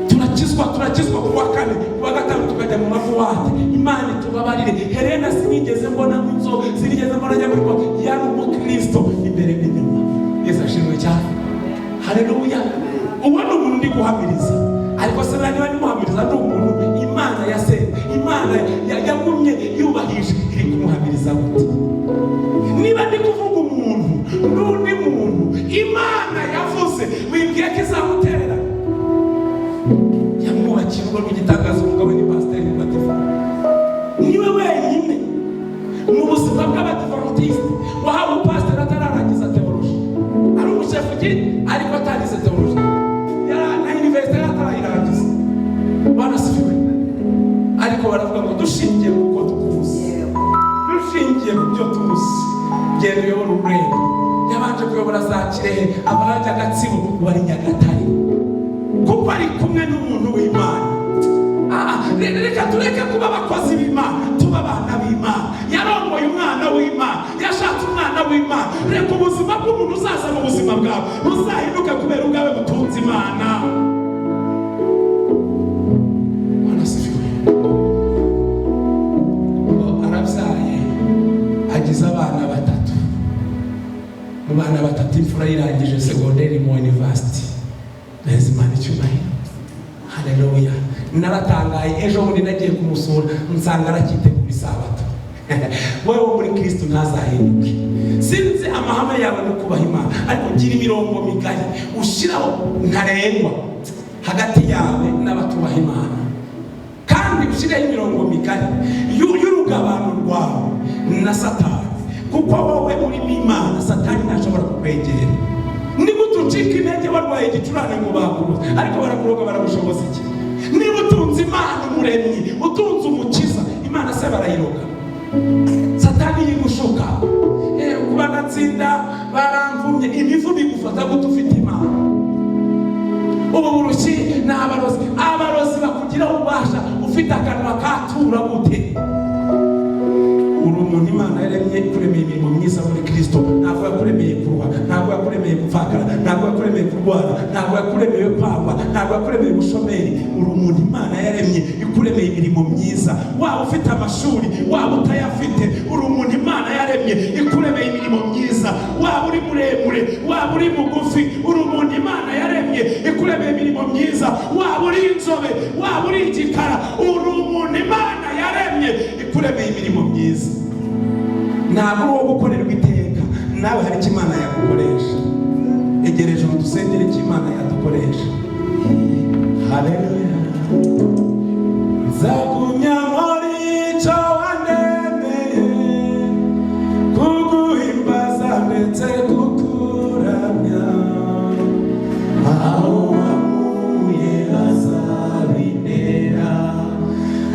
Turakizwa ku wa kane, ku wa gatanu tukajya mu mavuwate. Imana itubabarire. Helena sinigeze mbona nk'inzo, sinigeze mbona nyamurwa, yari umukristo imbere n'inyuma. Yesu ashimwe cyane. Haleluya. Uwo ni umuntu ndi guhamiriza, ariko se niba nimuhamiriza ni umuntu Imana yasenze, Imana yagumye yubahije, iri kumuhamiriza gute? Niba ndi kuvuga umuntu n'undi muntu Imana yavuze, wibwiye ko izamuterera. Yamwubakiye urugo rw'igitangaza, umugabo ni pasiteri Batifu. Niwe wenyine mu buzima bw'abadivantisite wahawe pasiteri atararangiza teoloji. Ari umushefu gide, ariko atarize teoloji, na universite atarayirangiza. Bwana asifiwe. Ariko baravuga dushingiye kuko tukuzi, dushingiye ku byo tuzi. Genda uyobora ururembo. Yabanje kuyobora za Kirehe, abarajya Gatsibo, bari Nyagatare, kuko ari kumwe n'umuntu w'Imana. Reka tureke kuba abakozi b'Imana, tuba abana b'Imana. Yarongoye umwana w'Imana, yashatse umwana w'Imana. Reka ubuzima bw'umuntu uzaza mu buzima bwawe buzahinduke kubera ubwawe butunze Imana. Arabyaye, agize abana batatu. Mu bana batatu imfura yirangije segonderi mu university. Neza Imana icyubahiro. Haleluya. Naratangaye ejo bundi nagiye kumusura nsanga arakitegura isabato. Wowe wo muri Kristo ntazahinduke. Sinzi amahame yawe no kubaha Imana, ariko gira imirongo migari ushiraho ntarengwa hagati yawe n'abatubaha Imana, kandi ushireho imirongo migari y'urugabano rwawe na Satani, kuko wowe uri Imana, Satani ntashobora kukwegera. Niba utucika intege barwaye igicurane ngo bakuruze, ariko barakuroga baragushoboza iki? Niba utunze Imana umuremyi, utunze umukiza, Imana se barayiroga? Satani yigushuka, kuba natsinda baramvumye, imivumo igufata gute ufite Imana? Ubu burushyi ni abarozi bakugiraho ububasha ufite akanwa katura gute? Uri umuntu Imana yaremye, kuremeye imirimo myiza muri Kristo. Ntabwo yakuremeye kuruha, ntabwo yakuremeye gupfakara, ntabwo yakuremeye kurwara, ntabwo yakuremeye kwangwa, ntabwo yakuremeye ubushomeri. Uri umuntu Imana yaremye ikuremeye imirimo myiza. Waba ufite amashuri, waba utayafite, uri umuntu Imana yaremye ikuremeye imirimo myiza. Waba uri muremure, waba uri mugufi, uri umuntu Imana yaremye ikuremeye imirimo myiza. Waba uri inzobe, waba uri igikara, uri umuntu Imana yaremye ikuremeye imirimo myiza. Ntabwo uri uwo gukorerwa iteka, nawe hari icyo Imana yagukoresha. Egereje udusengere icyo Imana yadukoresha. Haleluya. Nzagumya muri icyo wandemeye, kuguhimbaza ndetse kukuramya. Aho wamuye hazabinera,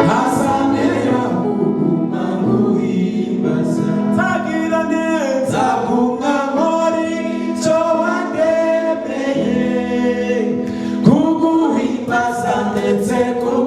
hazanera kuguma nguhimbaza. Nzagira neza gumya muri icyo wandemeye, kuguhimbaza ndetse kukuramya.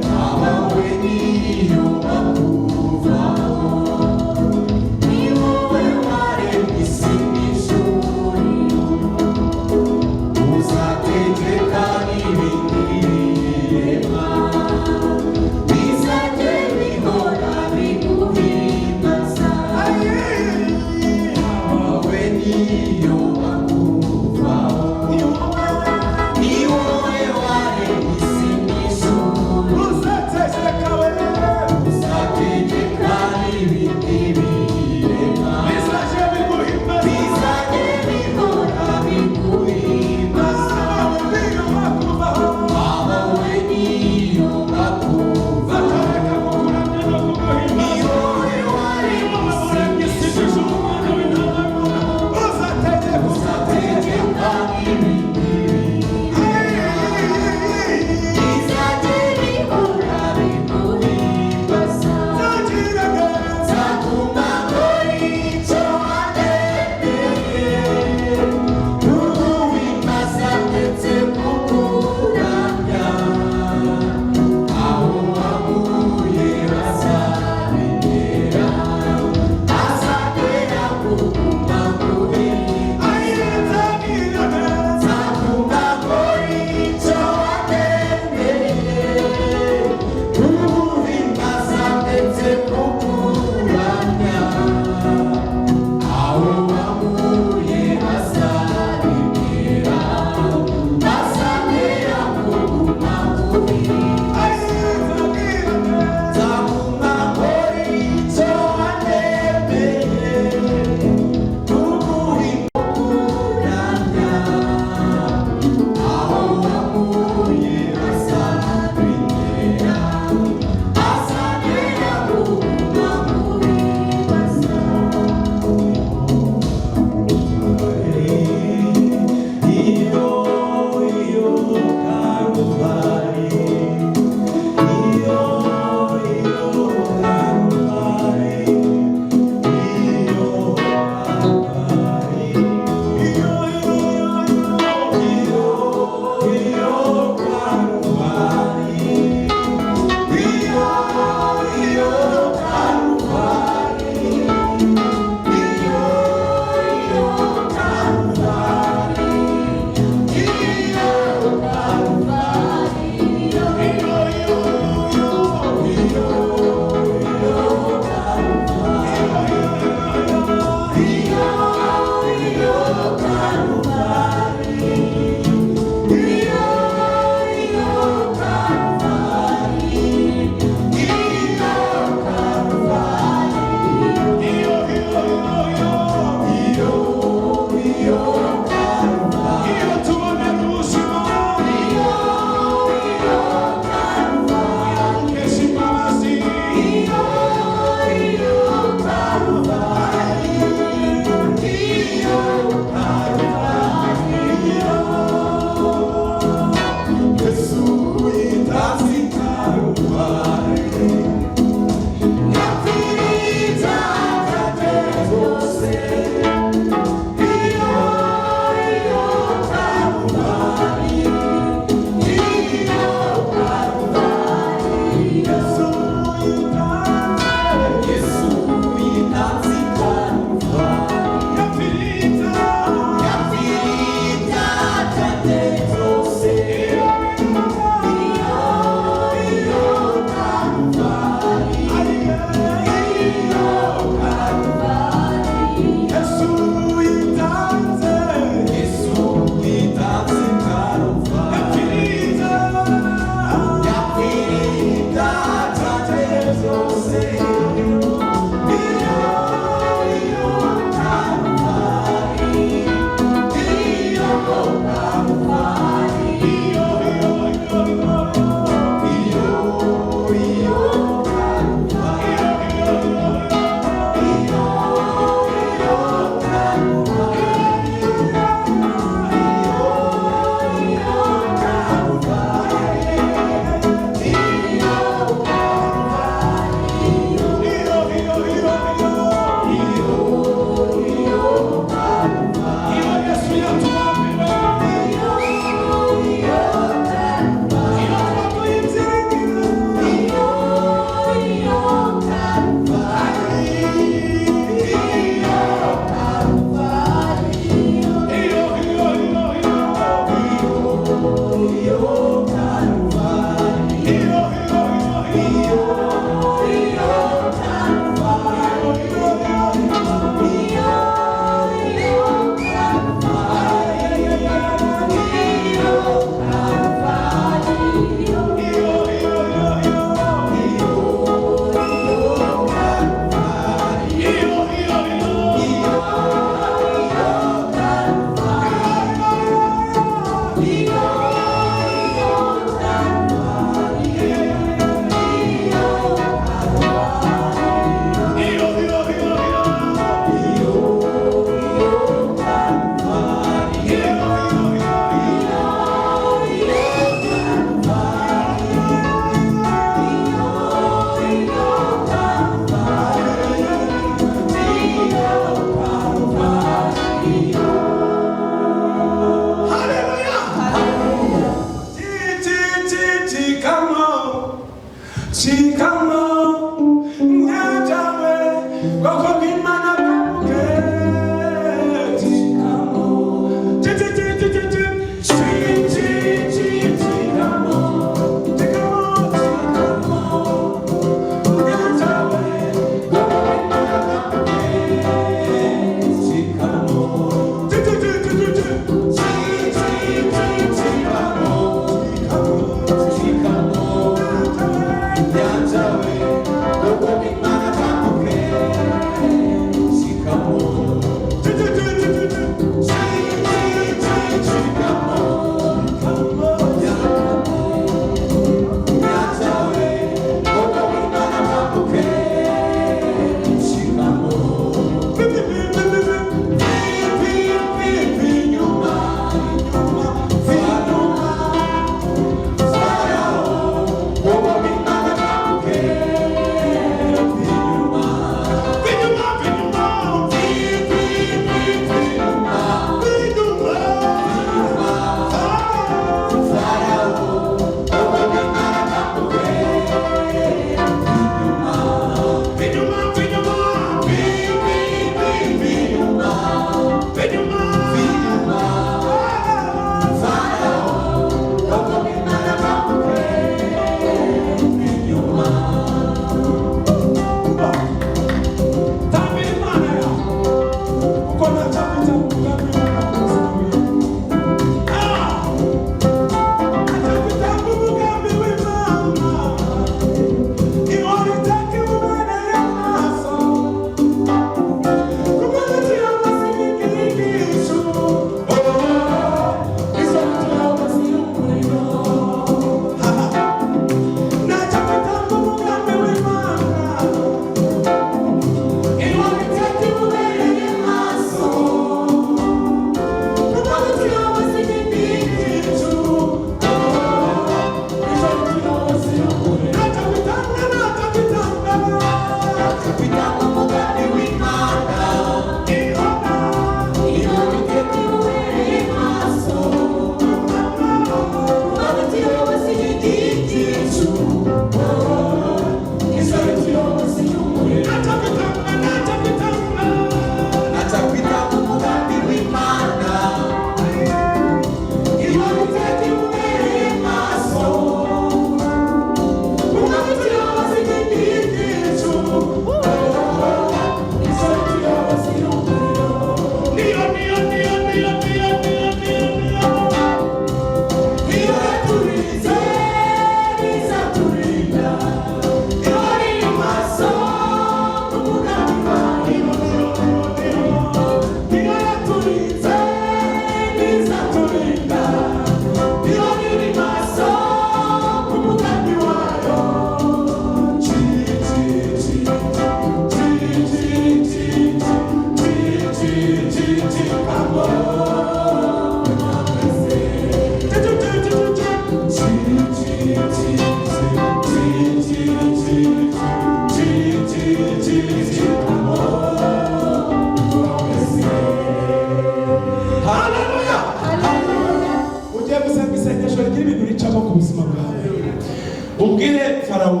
ubwire Farawo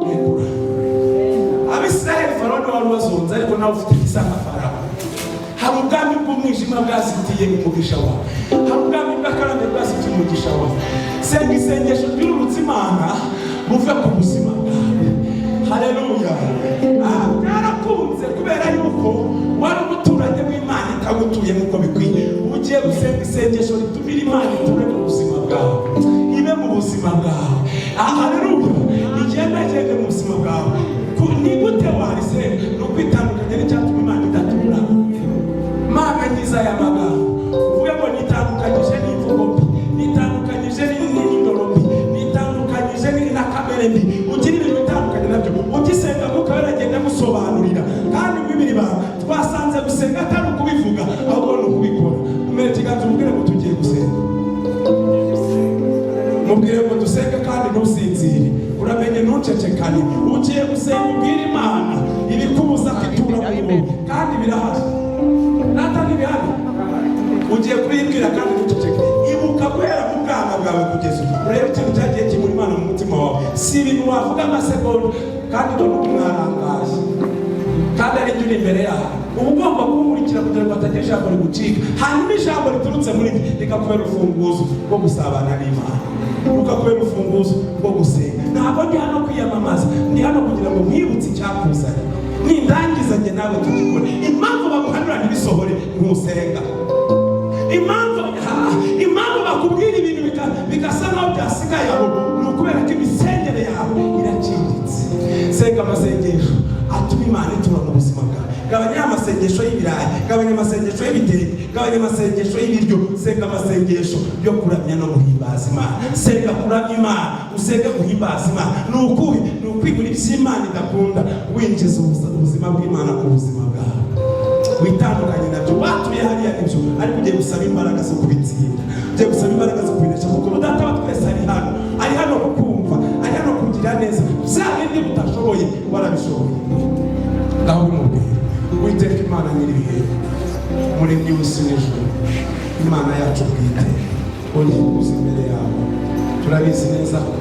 rekura Abisirayeli. Farawo ni wari wazonze ariko nawe ufite isanga Farawo. Hari ubwami bw'umwijima bwazitiye umugisha wawe, hari ubwami bw'akarande bwazitiye umugisha wawe. Senga isengesho ry'ururutse Imana buve ku buzima bwawe. Haleluya. Byarakunze kubera yuko wari umuturage w'Imana itagutuye nk'uko bikwiye. Ugiye gusenga isengesho ritumira Imana iture mu buzima bwawe, ibe mu buzima bwawe. Haleluya. Igenda mu buzima bwawe. Ni gute warisenga? Ni ukwitandukanya n'icyatuma Imana idatura. Mana nyiza ya magambo uvuge ngo nitandukanyije n'imvugo mbi, nitandukanyije n'indoro mbi, nitandukanyije na kamere mbi. Ugira ibintu bitandukanye nabyo, ugisenga kuko yaragenda gusobanurira. Kandi bibiri ba twasanze gusenga atari ukubivuga ahubwo ni ukubikora. Umere ikiganza umubwire ngo tugiye gusenga, mubwire ngo dusenge kandi ntusinzire, uramenye ntucecekane. Ugiye gusenga ubwire Imana ibikubuza kwitura mu muntu, kandi birahari natani bihari. Ugiye kuribwira kandi ntuceceke. Ibuka guhera mu bwana bwawe kugeza ubu urebe ikintu cyagiye kimura Imana mu mutima mutima wawe, si ibintu wavuga amasegonda kandi dore mwarangaje kandi ari uri imbere yawe. Uba ugomba kumurikira kugira ngo atagira ijambo rigucika, hanyuma ijambo riturutse muri ryo rikakubera urufunguzo rwo gusabana n'Imana, rukakubera urufunguzo rwo gusenga. Ntabwo ndi hano kwiyamamaza, ndi hano kugira ngo mwibutse icyakuzanye, nindangiza njye nawe tugikore. Impamvu baguhanura ntibisohore ntusenga, impamvu bakubwira ibintu bigasa naho byasigaye aho, ni ukubera ko imisengere yawe iraciriritse. Senga amasengesho atuma Imana itura mu buzima bwawe. Gabanya amasengesho y'ibirayi, gabanya amasengesho y'ibitenge, gabanya amasengesho y'ibiryo. Senga amasengesho yo kuramya no guhimbaza Imana. Senga kuramya Imana, usenge guhimbaza Imana. Ni ukwigura iby'Imana idakunda, winjiza ubuzima bw'Imana ku buzima bwawe, witandukanye nabyo. Watuye hariya nibyo, ariko ugiye gusaba imbaraga zo kubitsinda, ugiye gusaba imbaraga zo kubinesha, kuko Data wa twese ari hano kukumva, ari hano kugira neza. Bya bindi utashoboye warabishoboye. Ngaho bimubwira Uwiteka Imana nyiribihe, Umuremyi w'isi n'ijuru, Imana yacu bwite, uri kuza imbere yawe. Turabizi neza ko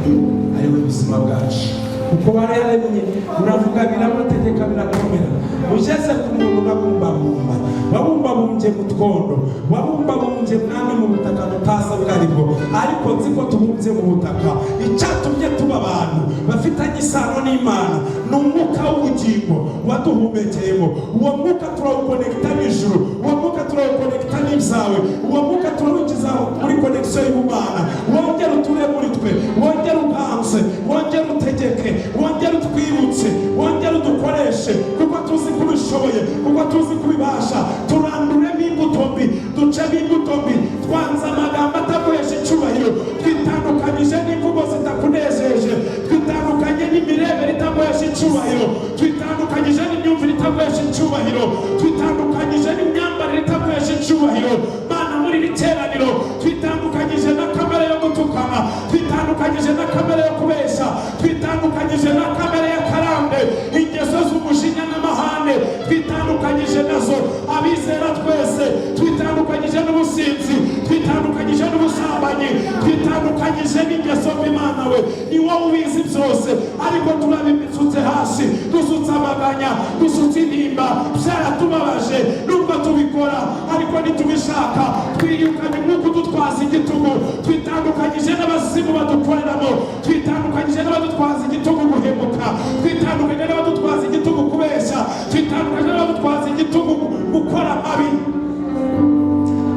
ari we buzima bwacu, kuko wararemye uravuga biramutegeka birakomera. Ugeze ku muntu urabumbabumba, wabumbabumbye mu twondo, wabumbabumbye mwami mu butaka butaza bwaribwo, ariko nzi ko tubumbye mu butaka. Icyatumye tuba abantu bafitanye isano n'Imana ni umwuka w'ubugingo waduhumekeyemo. Uwo mwuka turawukonekita n'ijuru, uwo mwuka turawukonekita n'ibyawe, uwo mwuka turawugiza muri konekisiyo y'Imana. Wongere uture muri twe, wongere uganze, wongere utegeke, wongere utwibutse, wongere udukoreshe, kuko tuzi kubishoboye, kuko tuzi kubibasha. Turanduremo imbuto mbi, ducemo imbuto mbi, twanze amagambo ataguhesha icyubahiro, twitandukanyije n'imvugo zitakunejeje, twitandukanye n'imirebere itaguhesha icyubahiro, twitandukanyije n'imyumvire itaguhesha icyubahiro, twitandukanyije n'imyambarire itaguhesha icyubahiro. Mana, muri iri teraniro twitandukanyije na kamere yo gutukana, twitandukanyije na kamere yo kubeshya, twitandukanyije na kamere ya karande, ingeso z'umujinya n'amahane twitandukanyije nazo. Abizera twese twitandukanyije n'ubusinzi, twitandukanyije n'ubusambanyi, twitandukanyije n'ingeso mbi. Mana we, ni wowe ubizi byose, ariko turabimitsutse hasi, dusutse amaganya, dusutse intimba. Byaratubabaje nubwo tubikora, ariko ntitubishaka. Twiyukanye nk'uko dutwaza igitugu, twitandukanyije n'abazimu badukoreramo, twitandukanyije n'abadutwaza igitugu guhemuka, twitandukanyije n'abadutwaza igitugu kubeshya, twitandukanyije n'abadutwaza igitugu gukora mabi.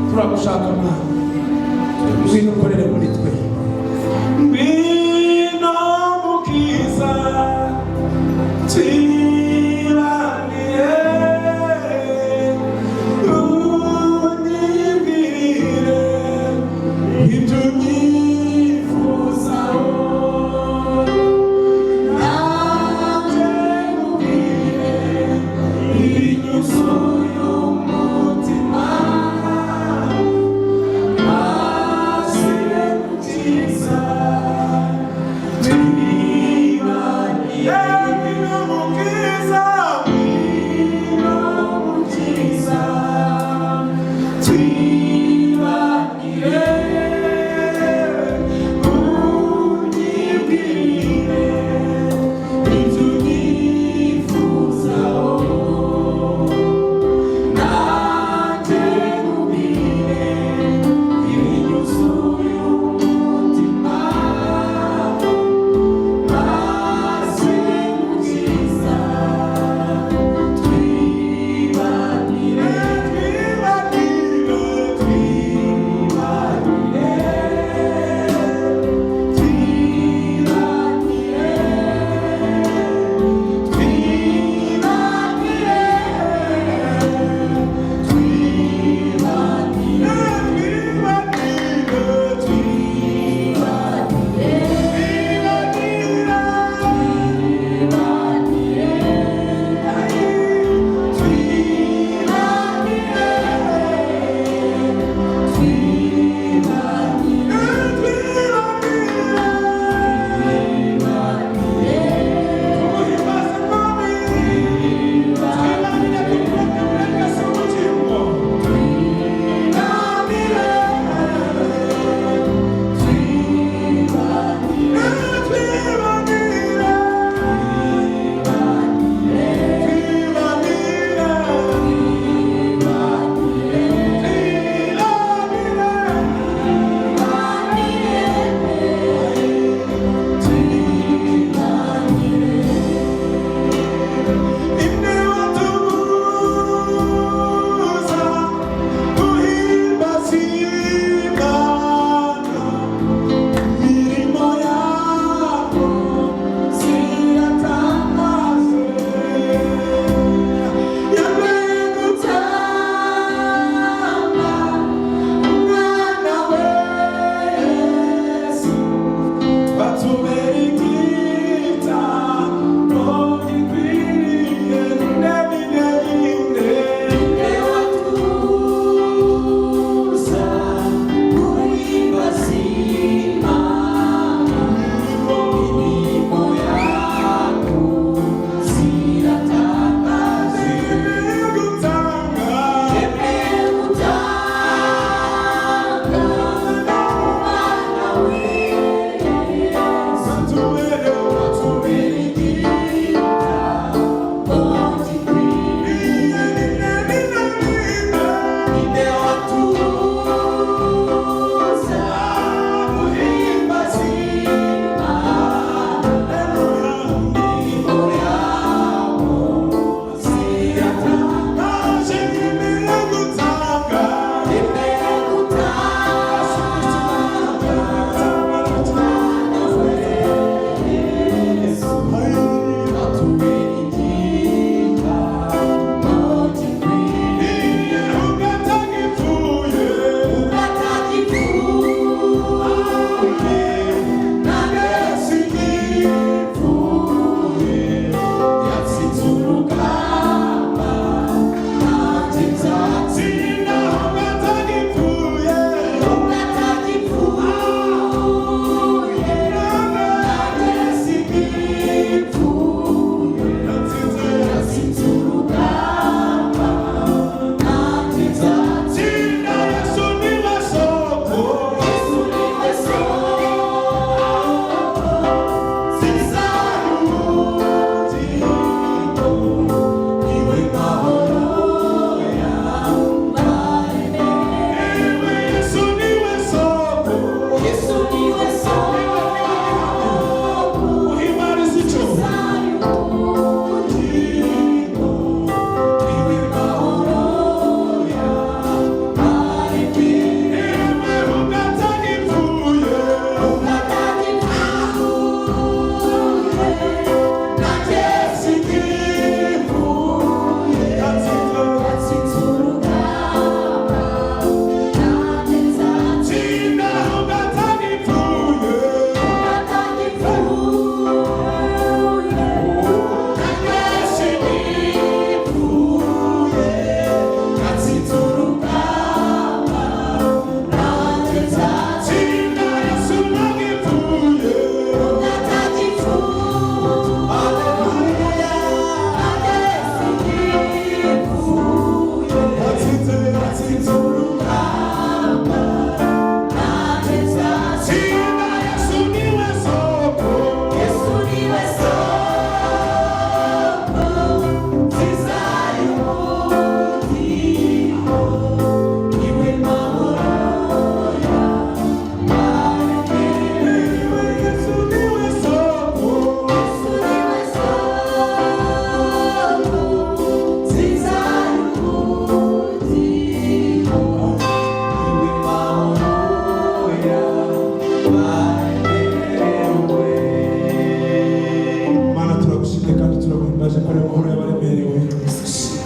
Turagushaka Mana, ngwino ukorere muri twe, ngwino mukiza twibaniye, unyibwire ibyo unyifuzaho, nanjye nkubwire inyuzuye umutima.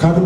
kandi